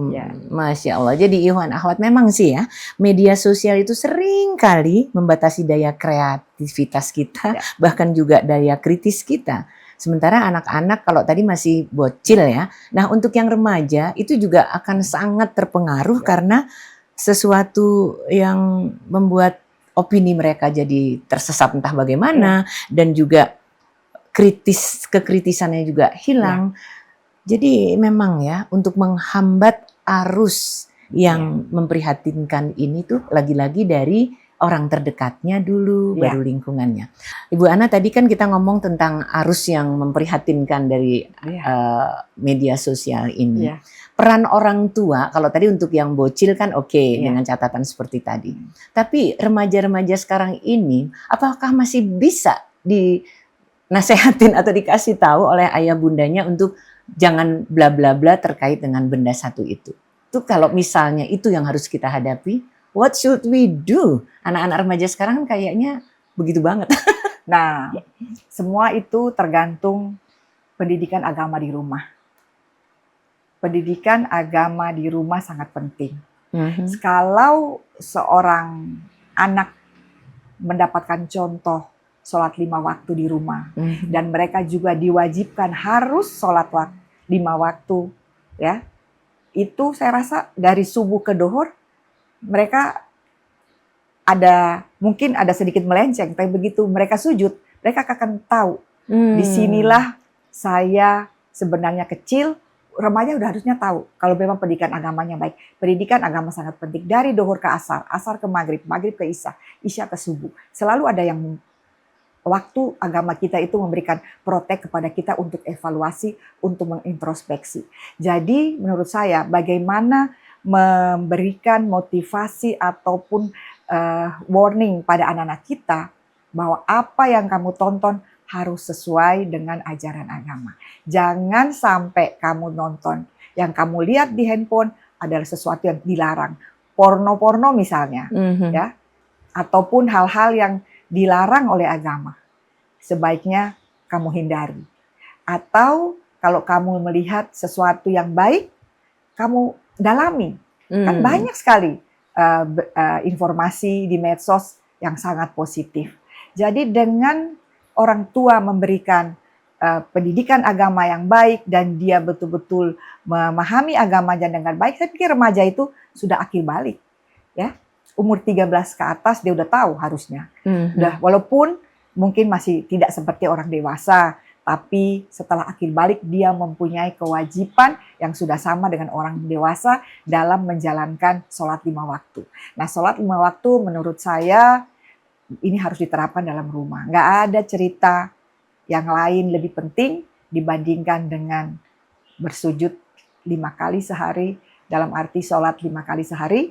Ya. Masya Allah. Jadi Ikhwan Akhwat memang sih ya, media sosial itu sering kali membatasi daya kreativitas kita, bahkan juga daya kritis kita. Sementara anak-anak kalau tadi masih bocil ya, nah untuk yang remaja itu juga akan sangat terpengaruh karena sesuatu yang membuat opini mereka jadi tersesat entah bagaimana, dan juga kekritisannya juga hilang. Jadi memang ya, untuk menghambat arus yang memprihatinkan ini tuh lagi-lagi dari orang terdekatnya dulu, baru lingkungannya. Ibu Ana, tadi kan kita ngomong tentang arus yang memprihatinkan dari media sosial ini. Peran orang tua, kalau tadi untuk yang bocil kan dengan catatan seperti tadi. Tapi remaja-remaja sekarang ini, apakah masih bisa dinasehatin atau dikasih tahu oleh ayah bundanya untuk jangan bla bla bla terkait dengan benda satu itu? Itu kalau misalnya itu yang harus kita hadapi, what should we do? Anak-anak remaja sekarang kayaknya begitu banget. Nah, semua itu tergantung pendidikan agama di rumah. Pendidikan agama di rumah sangat penting. Kalau seorang anak mendapatkan contoh sholat 5 waktu di rumah, dan mereka juga diwajibkan harus sholat 5 waktu, ya, itu saya rasa dari subuh ke duhur mereka mungkin ada sedikit melenceng, tapi begitu mereka sujud, mereka akan tahu disinilah saya sebenarnya kecil. Remaja udah harusnya tahu kalau memang pendidikan agamanya baik. Pendidikan agama sangat penting dari duhur ke asar, asar ke maghrib, maghrib ke isya, isya ke subuh. Selalu ada yang waktu agama kita itu memberikan protek kepada kita untuk evaluasi, untuk mengintrospeksi. Jadi menurut saya bagaimana memberikan motivasi ataupun warning pada anak-anak kita bahwa apa yang kamu tonton harus sesuai dengan ajaran agama. Jangan sampai kamu nonton yang kamu lihat di handphone adalah sesuatu yang dilarang. Porno-porno misalnya, ya, ataupun hal-hal yang dilarang oleh agama. Sebaiknya kamu hindari. Atau kalau kamu melihat sesuatu yang baik, kamu dalami. Kan banyak sekali informasi di medsos yang sangat positif. Jadi dengan orang tua memberikan pendidikan agama yang baik dan dia betul-betul memahami agamanya dengan baik, saya pikir remaja itu sudah akil balik. Ya, umur 13 ke atas dia udah tahu harusnya. Udah, walaupun mungkin masih tidak seperti orang dewasa, tapi setelah akil balik dia mempunyai kewajiban yang sudah sama dengan orang dewasa dalam menjalankan sholat 5 waktu. Nah, sholat 5 waktu menurut saya ini harus diterapkan dalam rumah. Nggak ada cerita yang lain lebih penting dibandingkan dengan bersujud 5 kali sehari, dalam arti sholat 5 kali sehari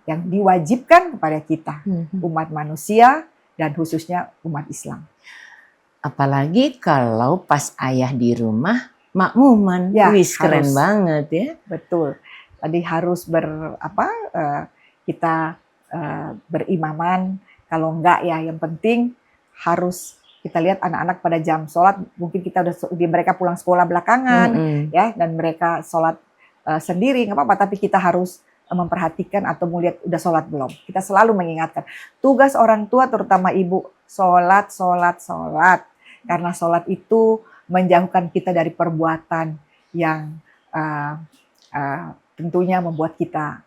yang diwajibkan kepada kita, umat manusia dan khususnya umat Islam. Apalagi kalau pas ayah di rumah makmuman, keren banget ya. Betul. Tadi harus kita berimaman. Kalau enggak ya yang penting harus kita lihat anak-anak pada jam sholat, mungkin mereka pulang sekolah belakangan, ya, dan mereka sholat sendiri nggak apa-apa, tapi kita harus memperhatikan atau melihat udah sholat belum. Kita selalu mengingatkan tugas orang tua terutama ibu, sholat. Karena sholat itu menjauhkan kita dari perbuatan yang tentunya membuat kita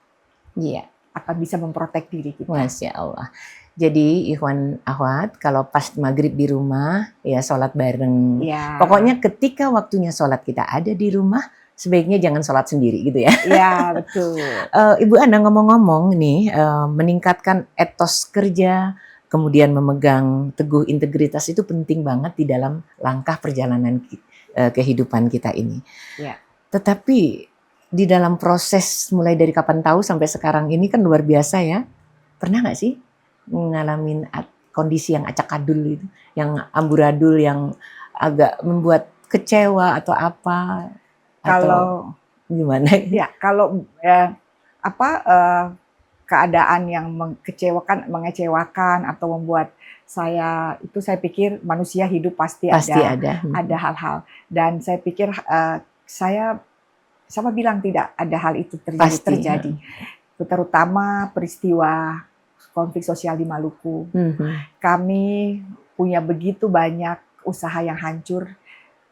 akan bisa memprotek diri kita. Masya Allah. Jadi Ikhwan Akhwat, kalau pas maghrib di rumah ya sholat bareng. Pokoknya ketika waktunya sholat kita ada di rumah, sebaiknya jangan sholat sendiri gitu ya. Iya, betul. Ibu Ana ngomong-ngomong nih, meningkatkan etos kerja, kemudian memegang teguh integritas itu penting banget di dalam langkah perjalanan kehidupan kita ini. Tetapi di dalam proses mulai dari kapan tahu sampai sekarang ini kan luar biasa ya. Pernah nggak sih ngalamin kondisi yang acak-adul itu, yang amburadul, yang agak membuat kecewa atau apa? Kalau gimana? Ya, kalau keadaan yang mengecewakan atau membuat saya pikir manusia hidup pasti ada hal-hal, dan saya pikir saya sama bilang tidak ada hal itu terjadi. Terutama peristiwa konflik sosial di Maluku. Kami punya begitu banyak usaha yang hancur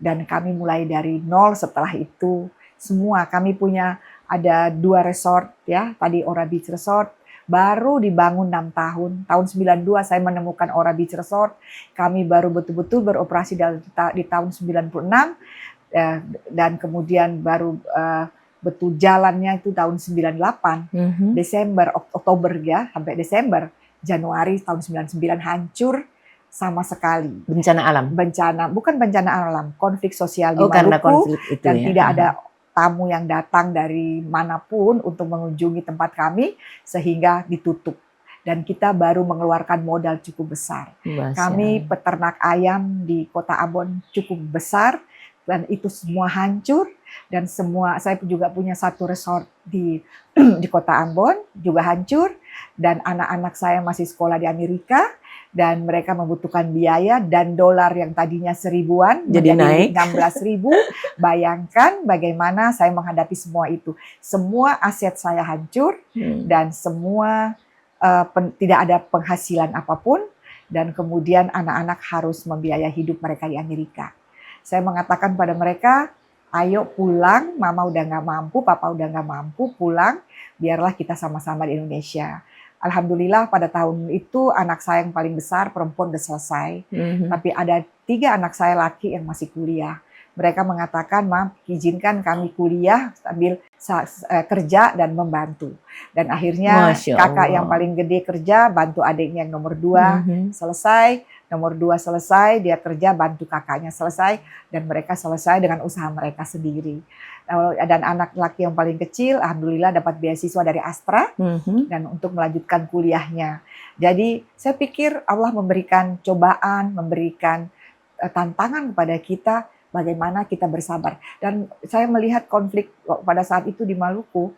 dan kami mulai dari nol. Setelah itu semua kami punya ada 2 resort ya, tadi Ora Beach Resort baru dibangun 6 tahun. Tahun 92 saya menemukan Ora Beach Resort. Kami baru betul-betul beroperasi di tahun 96 dan kemudian baru betul jalannya itu tahun 98. Desember, Oktober ya, sampai Desember. Januari tahun 99 hancur sama sekali. Bencana alam? Bukan bencana alam, konflik sosial di Maluku. Karena konflik itu dan ya. Tidak ada tamu yang datang dari manapun untuk mengunjungi tempat kami sehingga ditutup. Dan kita baru mengeluarkan modal cukup besar. Kami peternak ayam di Kota Ambon cukup besar dan itu semua hancur. Dan saya juga punya 1 resort di Kota Ambon juga hancur, dan anak-anak saya masih sekolah di Amerika dan mereka membutuhkan biaya, dan dolar yang tadinya 1000-an jadi naik 16.000. Bayangkan bagaimana saya menghadapi semua itu. Semua aset saya hancur dan semua tidak ada penghasilan apapun, dan kemudian anak-anak harus membiayai hidup mereka di Amerika. Saya mengatakan pada mereka, ayo pulang, mama udah nggak mampu, papa udah nggak mampu, pulang, biarlah kita sama-sama di Indonesia. Alhamdulillah pada tahun itu anak saya yang paling besar, perempuan udah selesai. Tapi ada 3 anak saya laki yang masih kuliah. Mereka mengatakan, "Ma, izinkan kami kuliah sambil kerja dan membantu." Dan akhirnya kakak yang paling gede kerja, bantu adiknya yang nomor 2 selesai. Nomor 2 selesai, dia kerja bantu kakaknya selesai, dan mereka selesai dengan usaha mereka sendiri. Dan anak laki yang paling kecil, alhamdulillah dapat beasiswa dari Astra dan untuk melanjutkan kuliahnya. Jadi saya pikir Allah memberikan cobaan, memberikan tantangan kepada kita, bagaimana kita bersabar. Dan saya melihat konflik pada saat itu di Maluku,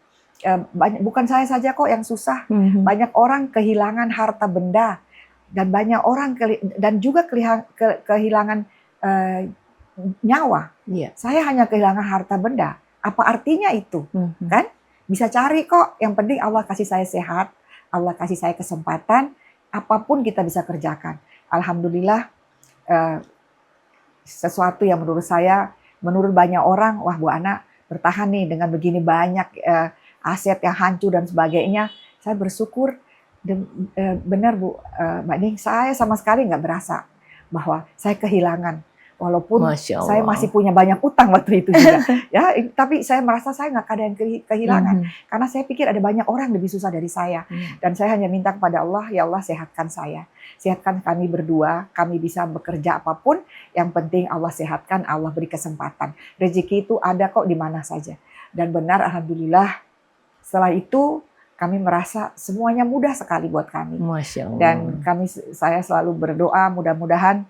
bukan saya saja kok yang susah, banyak orang kehilangan harta benda. Dan banyak orang dan juga kehilangan nyawa. Saya hanya kehilangan harta benda. Apa artinya itu? Kan? Bisa cari kok. Yang penting Allah kasih saya sehat, Allah kasih saya kesempatan, apapun kita bisa kerjakan. Alhamdulillah, sesuatu yang menurut banyak orang, wah Bu Ana bertahan nih dengan begini banyak aset yang hancur dan sebagainya. Saya bersyukur. Benar Bu, Mbak Ning, saya sama sekali nggak berasa bahwa saya kehilangan, walaupun saya masih punya banyak utang waktu itu juga, ya. Tapi saya merasa saya nggak ada yang kehilangan, karena saya pikir ada banyak orang lebih susah dari saya, dan saya hanya minta kepada Allah, ya Allah sehatkan saya, sehatkan kami berdua, kami bisa bekerja apapun, yang penting Allah sehatkan, Allah beri kesempatan, rezeki itu ada kok di mana saja, dan benar alhamdulillah setelah itu. Kami merasa semuanya mudah sekali buat kami. Masya Allah. Dan saya selalu berdoa mudah-mudahan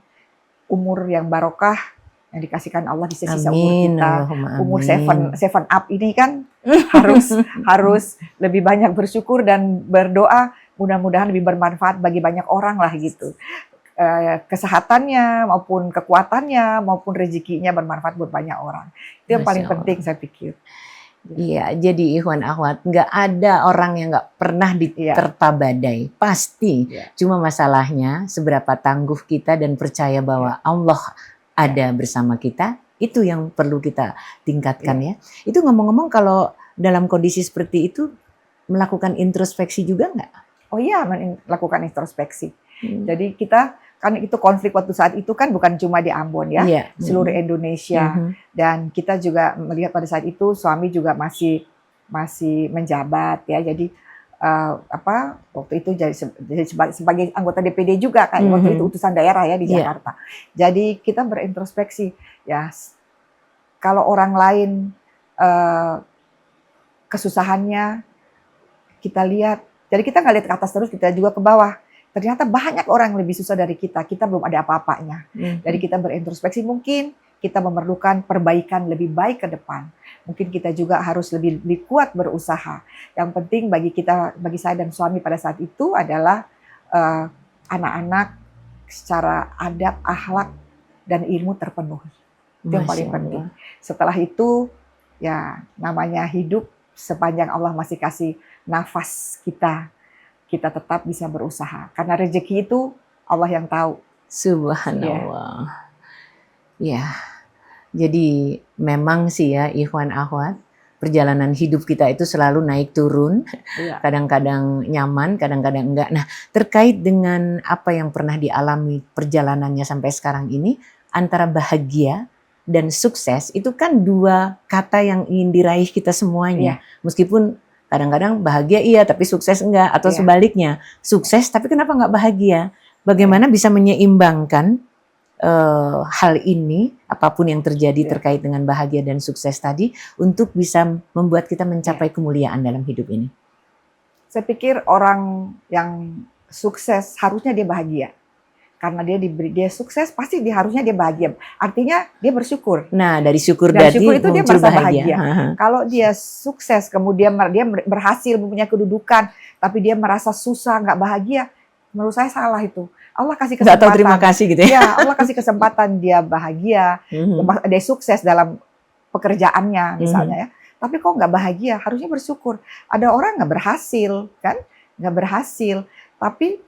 umur yang barokah yang dikasihkan Allah di sisi umur kita. Umur 7 up ini kan harus lebih banyak bersyukur dan berdoa, mudah-mudahan lebih bermanfaat bagi banyak orang lah gitu. Kesehatannya maupun kekuatannya maupun rezekinya bermanfaat buat banyak orang. Itu yang paling penting saya pikir. Iya, jadi ikhwan akhwat, nggak ada orang yang nggak pernah diterpa badai, pasti. Cuma masalahnya seberapa tangguh kita dan percaya bahwa Allah ada bersama kita, itu yang perlu kita tingkatkan ya. Itu ngomong-ngomong kalau dalam kondisi seperti itu melakukan introspeksi juga nggak? Oh iya, melakukan introspeksi. Jadi kita kan itu konflik waktu saat itu kan bukan cuma di Ambon ya, seluruh Indonesia. Dan kita juga melihat pada saat itu suami juga masih menjabat ya. Jadi waktu itu jadi sebagai anggota DPD juga kan, waktu itu utusan daerah ya di Jakarta. Jadi kita berintrospeksi ya, kalau orang lain kesusahannya kita lihat, jadi kita nggak lihat ke atas terus, kita juga ke bawah. Ternyata banyak orang yang lebih susah dari kita belum ada apa-apanya. Jadi kita berintrospeksi, mungkin kita memerlukan perbaikan lebih baik ke depan. mungkin kita juga harus lebih kuat berusaha. Yang penting bagi saya dan suami pada saat itu adalah anak-anak secara adab, akhlak, dan ilmu terpenuhi. Itu yang paling penting. Setelah itu, ya namanya hidup, sepanjang Allah masih kasih nafas kita tetap bisa berusaha. Karena rezeki itu Allah yang tahu. Subhanallah. Ya, jadi memang sih ya ikhwan akhwat, perjalanan hidup kita itu selalu naik turun, kadang-kadang nyaman, kadang-kadang enggak. Nah, terkait dengan apa yang pernah dialami perjalanannya sampai sekarang ini, antara bahagia dan sukses itu kan dua kata yang ingin diraih kita semuanya. Meskipun kadang-kadang bahagia iya tapi sukses enggak, atau sebaliknya, sukses tapi kenapa enggak bahagia? Bagaimana bisa menyeimbangkan hal ini, apapun yang terjadi terkait dengan bahagia dan sukses tadi, untuk bisa membuat kita mencapai kemuliaan dalam hidup ini? Saya pikir orang yang sukses harusnya dia bahagia. Karena dia sukses, pasti harusnya dia bahagia. Artinya dia bersyukur. Nah, dari syukur itu dia merasa bahagia. Kalau dia sukses, kemudian dia berhasil mempunyai kedudukan, tapi dia merasa susah, nggak bahagia, menurut saya salah itu. Allah kasih kesempatan. Nggak tahu terima kasih gitu ya. Allah kasih kesempatan dia bahagia, dia sukses dalam pekerjaannya misalnya ya. Tapi kok nggak bahagia? Harusnya bersyukur. Ada orang nggak berhasil, kan? Nggak berhasil, tapi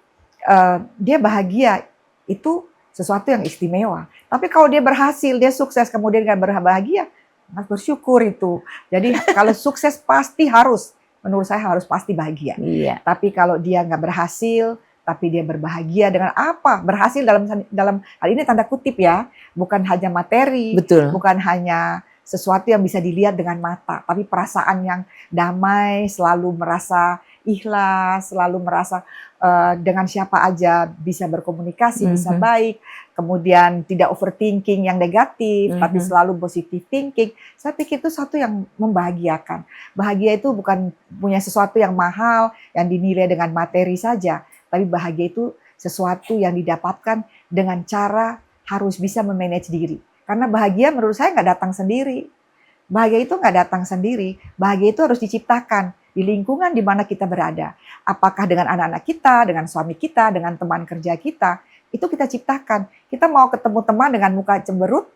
dia bahagia. Itu sesuatu yang istimewa. Tapi kalau dia berhasil, dia sukses, kemudian nggak bahagia, harus bersyukur itu. Jadi kalau sukses pasti harus, menurut saya harus pasti bahagia. Tapi kalau dia nggak berhasil, tapi dia berbahagia dengan apa? Berhasil dalam hal ini tanda kutip ya, bukan hanya materi, bukan hanya sesuatu yang bisa dilihat dengan mata, tapi perasaan yang damai, selalu merasa ikhlas, selalu merasa dengan siapa aja bisa berkomunikasi, bisa baik, kemudian tidak overthinking yang negatif, tapi selalu positive thinking. Saya pikir itu satu yang membahagiakan. Bahagia itu bukan punya sesuatu yang mahal, yang dinilai dengan materi saja, tapi bahagia itu sesuatu yang didapatkan dengan cara harus bisa memanage diri. Karena bahagia menurut saya nggak datang sendiri. Bahagia itu nggak datang sendiri. Bahagia itu harus diciptakan di lingkungan di mana kita berada. Apakah dengan anak-anak kita, dengan suami kita, dengan teman kerja kita, itu kita ciptakan. Kita mau ketemu teman dengan muka cemberut,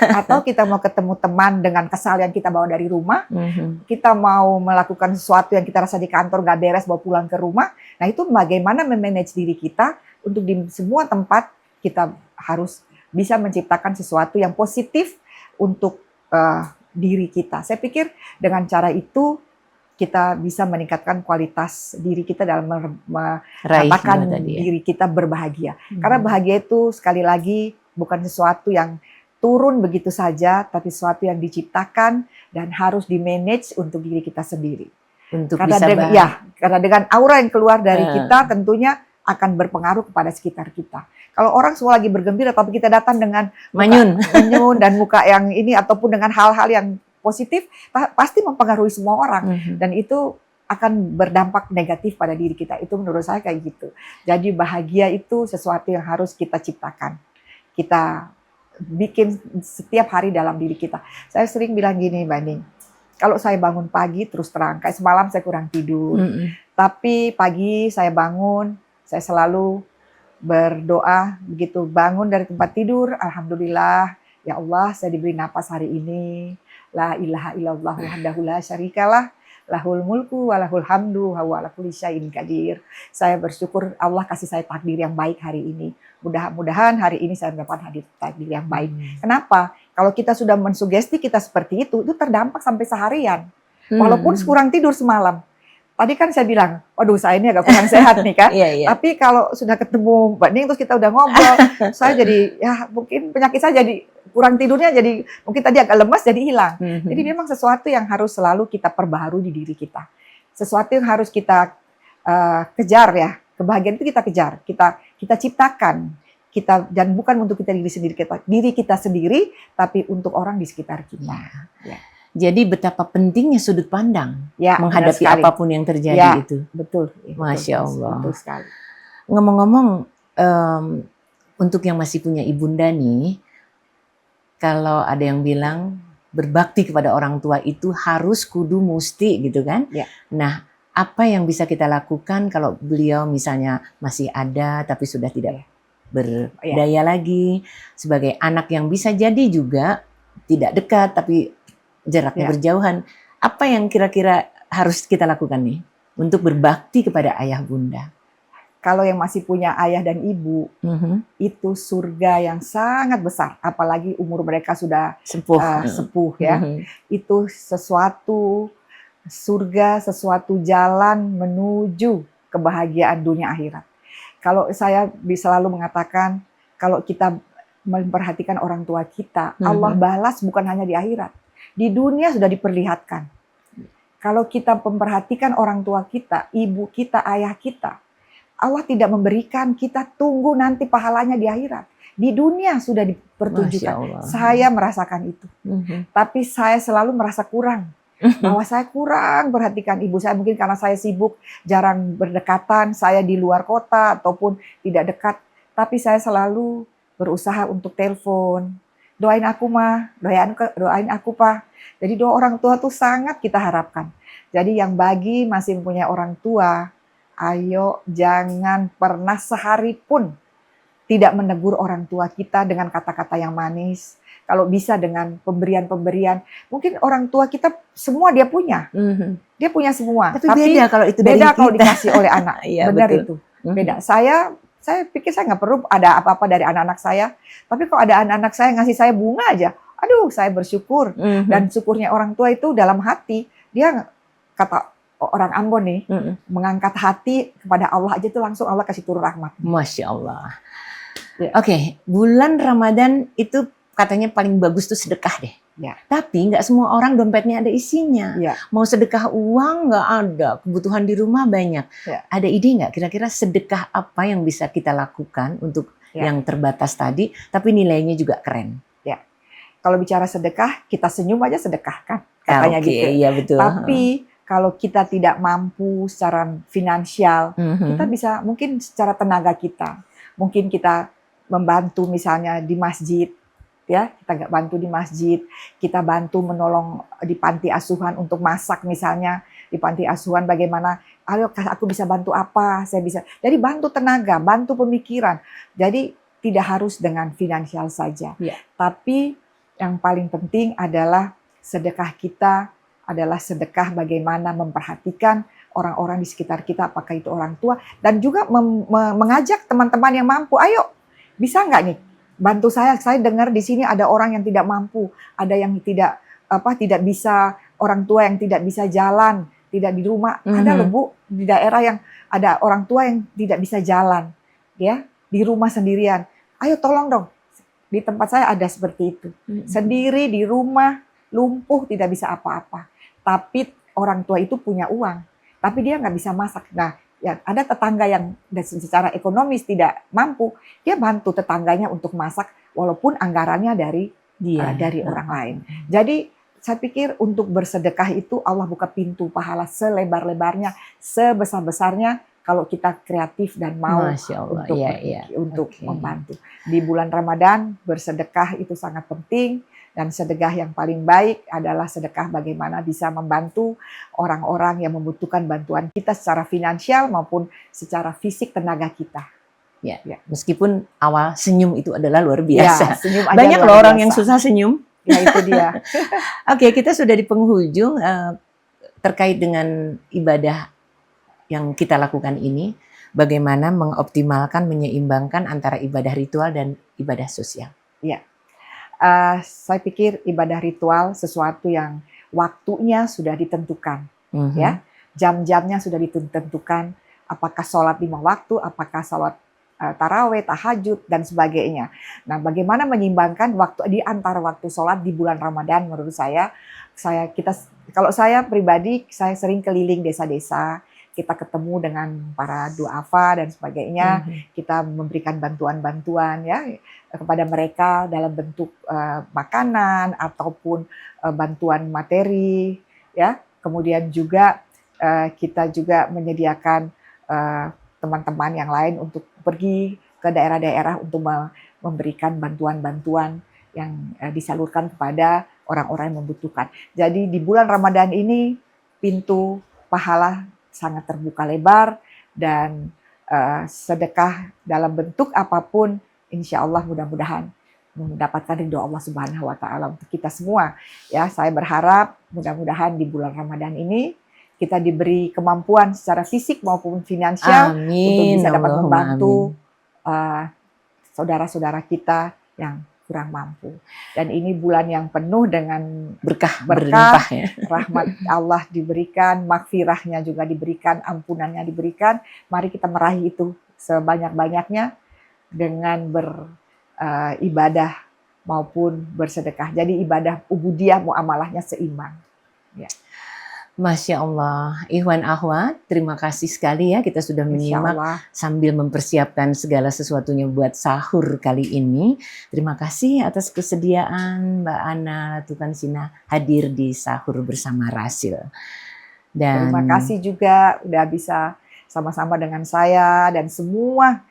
atau kita mau ketemu teman dengan kesal yang kita bawa dari rumah, kita mau melakukan sesuatu yang kita rasa di kantor gak beres, bawa pulang ke rumah. Nah itu bagaimana memanage diri kita untuk di semua tempat kita harus bisa menciptakan sesuatu yang positif untuk diri kita. Saya pikir dengan cara itu kita bisa meningkatkan kualitas diri kita dalam mengatakan diri kita berbahagia. Karena bahagia itu sekali lagi bukan sesuatu yang turun begitu saja, tapi sesuatu yang diciptakan dan harus di-manage untuk diri kita sendiri. Karena dengan aura yang keluar dari kita tentunya akan berpengaruh kepada sekitar kita. Kalau orang semua lagi bergembira, tapi kita datang dengan manyun dan muka yang ini, ataupun dengan hal-hal yang positif, pasti mempengaruhi semua orang. Dan itu akan berdampak negatif pada diri kita. Itu menurut saya kayak gitu. Jadi bahagia itu sesuatu yang harus kita ciptakan. Kita bikin setiap hari dalam diri kita. Saya sering bilang gini, Mbak Ning, kalau saya bangun pagi terus terang, kayak semalam saya kurang tidur, tapi pagi saya bangun, saya selalu berdoa, begitu bangun dari tempat tidur, alhamdulillah, ya Allah saya diberi napas hari ini, la ilaha illallah wahdahu la syarikalah, lahul mulku wa lahul hamdu wa huwa ala kulli syai'in qadir. Saya bersyukur Allah kasih saya takdir yang baik hari ini. Mudah-mudahan hari ini saya mendapat takdir yang baik. Kenapa? Kalau kita sudah mensugesti kita seperti itu terdampak sampai seharian. Walaupun kurang tidur semalam. Tadi kan saya bilang, waduh saya ini agak kurang sehat nih kan. Tapi kalau sudah ketemu Mbak Ning terus kita udah ngobrol, saya jadi ya mungkin penyakit saya jadi kurang tidurnya, jadi mungkin tadi agak lemas jadi hilang. Jadi memang sesuatu yang harus selalu kita perbaharui di diri kita. Sesuatu yang harus kita kejar ya. Kebahagiaan itu kita kejar, kita ciptakan, dan bukan untuk diri kita sendiri, tapi untuk orang di sekitar kita. Ya. Jadi betapa pentingnya sudut pandang menghadapi apapun yang terjadi itu. Betul. Masya Allah. Betul sekali. Ngomong-ngomong, untuk yang masih punya ibunda nih, kalau ada yang bilang berbakti kepada orang tua itu harus kudu musti gitu kan. Ya. Nah, apa yang bisa kita lakukan kalau beliau misalnya masih ada tapi sudah tidak berdaya lagi, sebagai anak yang bisa jadi juga tidak dekat tapi jaraknya berjauhan. Apa yang kira-kira harus kita lakukan nih untuk berbakti kepada ayah bunda? Kalau yang masih punya ayah dan ibu, itu surga yang sangat besar. Apalagi umur mereka sudah sepuh ya. Itu sesuatu surga, sesuatu jalan menuju kebahagiaan dunia akhirat. Kalau saya bisa selalu mengatakan, kalau kita memperhatikan orang tua kita, Allah balas bukan hanya di akhirat. Di dunia sudah diperlihatkan. Kalau kita memperhatikan orang tua kita, ibu kita, ayah kita, Allah tidak memberikan, kita tunggu nanti pahalanya di akhirat. Di dunia sudah dipertunjukkan. Saya merasakan itu. Tapi saya selalu merasa kurang. Bahwa saya kurang perhatikan ibu saya, mungkin karena saya sibuk, jarang berdekatan, saya di luar kota ataupun tidak dekat. Tapi saya selalu berusaha untuk telepon. Doain aku mah, doain aku pak. Jadi doa orang tua tuh sangat kita harapkan. Jadi yang bagi masih mempunyai orang tua, ayo jangan pernah sehari pun tidak menegur orang tua kita dengan kata-kata yang manis. Kalau bisa dengan pemberian-pemberian. Mungkin orang tua kita semua dia punya. Dia punya semua. Tapi beda kalau itu dari beda kita. Kalau dikasih oleh anak. Ya, benar betul. itu. Beda. Saya pikir saya nggak perlu ada apa-apa dari anak-anak saya. Tapi kalau ada anak-anak saya ngasih saya bunga aja, aduh saya bersyukur. Dan syukurnya orang tua itu dalam hati. Dia kata orang Ambon nih, mengangkat hati kepada Allah aja itu langsung Allah kasih turun rahmat. Masya Allah. Ya. Oke, bulan Ramadan itu katanya paling bagus tuh sedekah deh. Ya. Tapi nggak semua orang dompetnya ada isinya. Ya. Mau sedekah uang nggak ada, kebutuhan di rumah banyak. Ya. Ada ide nggak kira-kira sedekah apa yang bisa kita lakukan untuk yang terbatas tadi, tapi nilainya juga keren? Ya. Kalau bicara sedekah, kita senyum aja sedekah kan, katanya gitu. Iya betul. Tapi kalau kita tidak mampu secara finansial, kita bisa mungkin secara tenaga kita. Mungkin kita membantu misalnya di masjid. Ya, kita bantu di masjid, kita bantu menolong di panti asuhan untuk masak misalnya di panti asuhan bagaimana, ayo aku bisa bantu apa, saya bisa. Jadi bantu tenaga, bantu pemikiran. Jadi tidak harus dengan finansial saja. Ya. Tapi yang paling penting adalah sedekah kita adalah sedekah bagaimana memperhatikan orang-orang di sekitar kita, apakah itu orang tua, dan juga mengajak teman-teman yang mampu, ayo bisa nggak nih? Bantu saya dengar di sini ada orang yang tidak mampu, ada yang tidak bisa, orang tua yang tidak bisa jalan, tidak di rumah. Ada loh Bu, di daerah yang ada orang tua yang tidak bisa jalan, ya, di rumah sendirian. Ayo tolong dong. Di tempat saya ada seperti itu. Sendiri di rumah, lumpuh, tidak bisa apa-apa. Tapi orang tua itu punya uang, tapi dia nggak bisa masak. Nah, ya, ada tetangga yang secara ekonomis tidak mampu, dia bantu tetangganya untuk masak walaupun anggarannya dari orang lain. Jadi saya pikir untuk bersedekah itu Allah buka pintu pahala selebar-lebarnya, sebesar-besarnya kalau kita kreatif dan mau untuk membantu. Di bulan Ramadan bersedekah itu sangat penting. Dan sedekah yang paling baik adalah sedekah bagaimana bisa membantu orang-orang yang membutuhkan bantuan kita secara finansial maupun secara fisik tenaga kita. Ya. Meskipun awal senyum itu adalah luar biasa. Ya, banyak loh orang yang susah senyum. Ya itu dia. Oke, kita sudah di penghujung terkait dengan ibadah yang kita lakukan ini. Bagaimana mengoptimalkan, menyeimbangkan antara ibadah ritual dan ibadah sosial. Ya. Saya pikir ibadah ritual sesuatu yang waktunya sudah ditentukan, ya, jam-jamnya sudah ditentukan. Apakah sholat 5 waktu, apakah sholat taraweh, tahajud dan sebagainya. Nah, bagaimana menyeimbangkan waktu di antara waktu sholat di bulan Ramadan? Menurut kalau saya pribadi, saya sering keliling desa-desa. Kita ketemu dengan para duafa dan sebagainya, kita memberikan bantuan-bantuan ya kepada mereka dalam bentuk makanan ataupun bantuan materi ya. Kemudian juga kita juga menyediakan teman-teman yang lain untuk pergi ke daerah-daerah untuk memberikan bantuan-bantuan yang disalurkan kepada orang-orang yang membutuhkan. Jadi di bulan Ramadan ini pintu pahala sangat terbuka lebar, dan sedekah dalam bentuk apapun insya Allah mudah-mudahan mendapatkan ridho Allah Subhanahu wa Ta'ala untuk kita semua. Ya, saya berharap mudah-mudahan di bulan Ramadan ini kita diberi kemampuan secara fisik maupun finansial untuk Amin. bisa dapat Allahumma membantu amin. saudara-saudara kita yang kurang mampu. Dan ini bulan yang penuh dengan Berkah berkah, berlimpah ya. rahmat Allah diberikan, maghfirahnya juga diberikan, ampunannya diberikan. Mari kita meraih itu sebanyak-banyaknya dengan beribadah maupun bersedekah. Jadi ibadah ubudiyah muamalahnya seimbang. Ya. Masya Allah, Ikhwan Akhwat, terima kasih sekali ya kita sudah Insya menyimak Allah. sambil mempersiapkan segala sesuatunya buat sahur kali ini. Terima kasih atas kesediaan Mbak Ana Latukansina hadir di sahur bersama Rasil. Dan Terima kasih juga udah bisa sama-sama dengan saya dan semua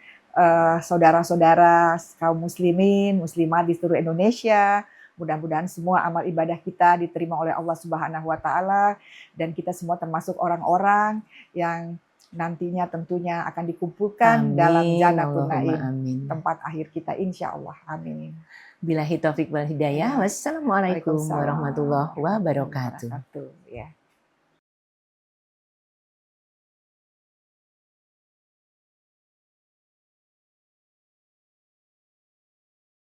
saudara-saudara kaum muslimin, muslimat di seluruh Indonesia. Mudah-mudahan semua amal ibadah kita diterima oleh Allah Subhanahu wa Ta'ala, dan kita semua termasuk orang-orang yang nantinya tentunya akan dikumpulkan dalam Jannatul Allahumma Naim, amin. tempat akhir kita insya Allah. Amin. Billahi taufik wal hidayah. Wassalamualaikum Waalaikumsalam warahmatullahi wabarakatuh. Ya.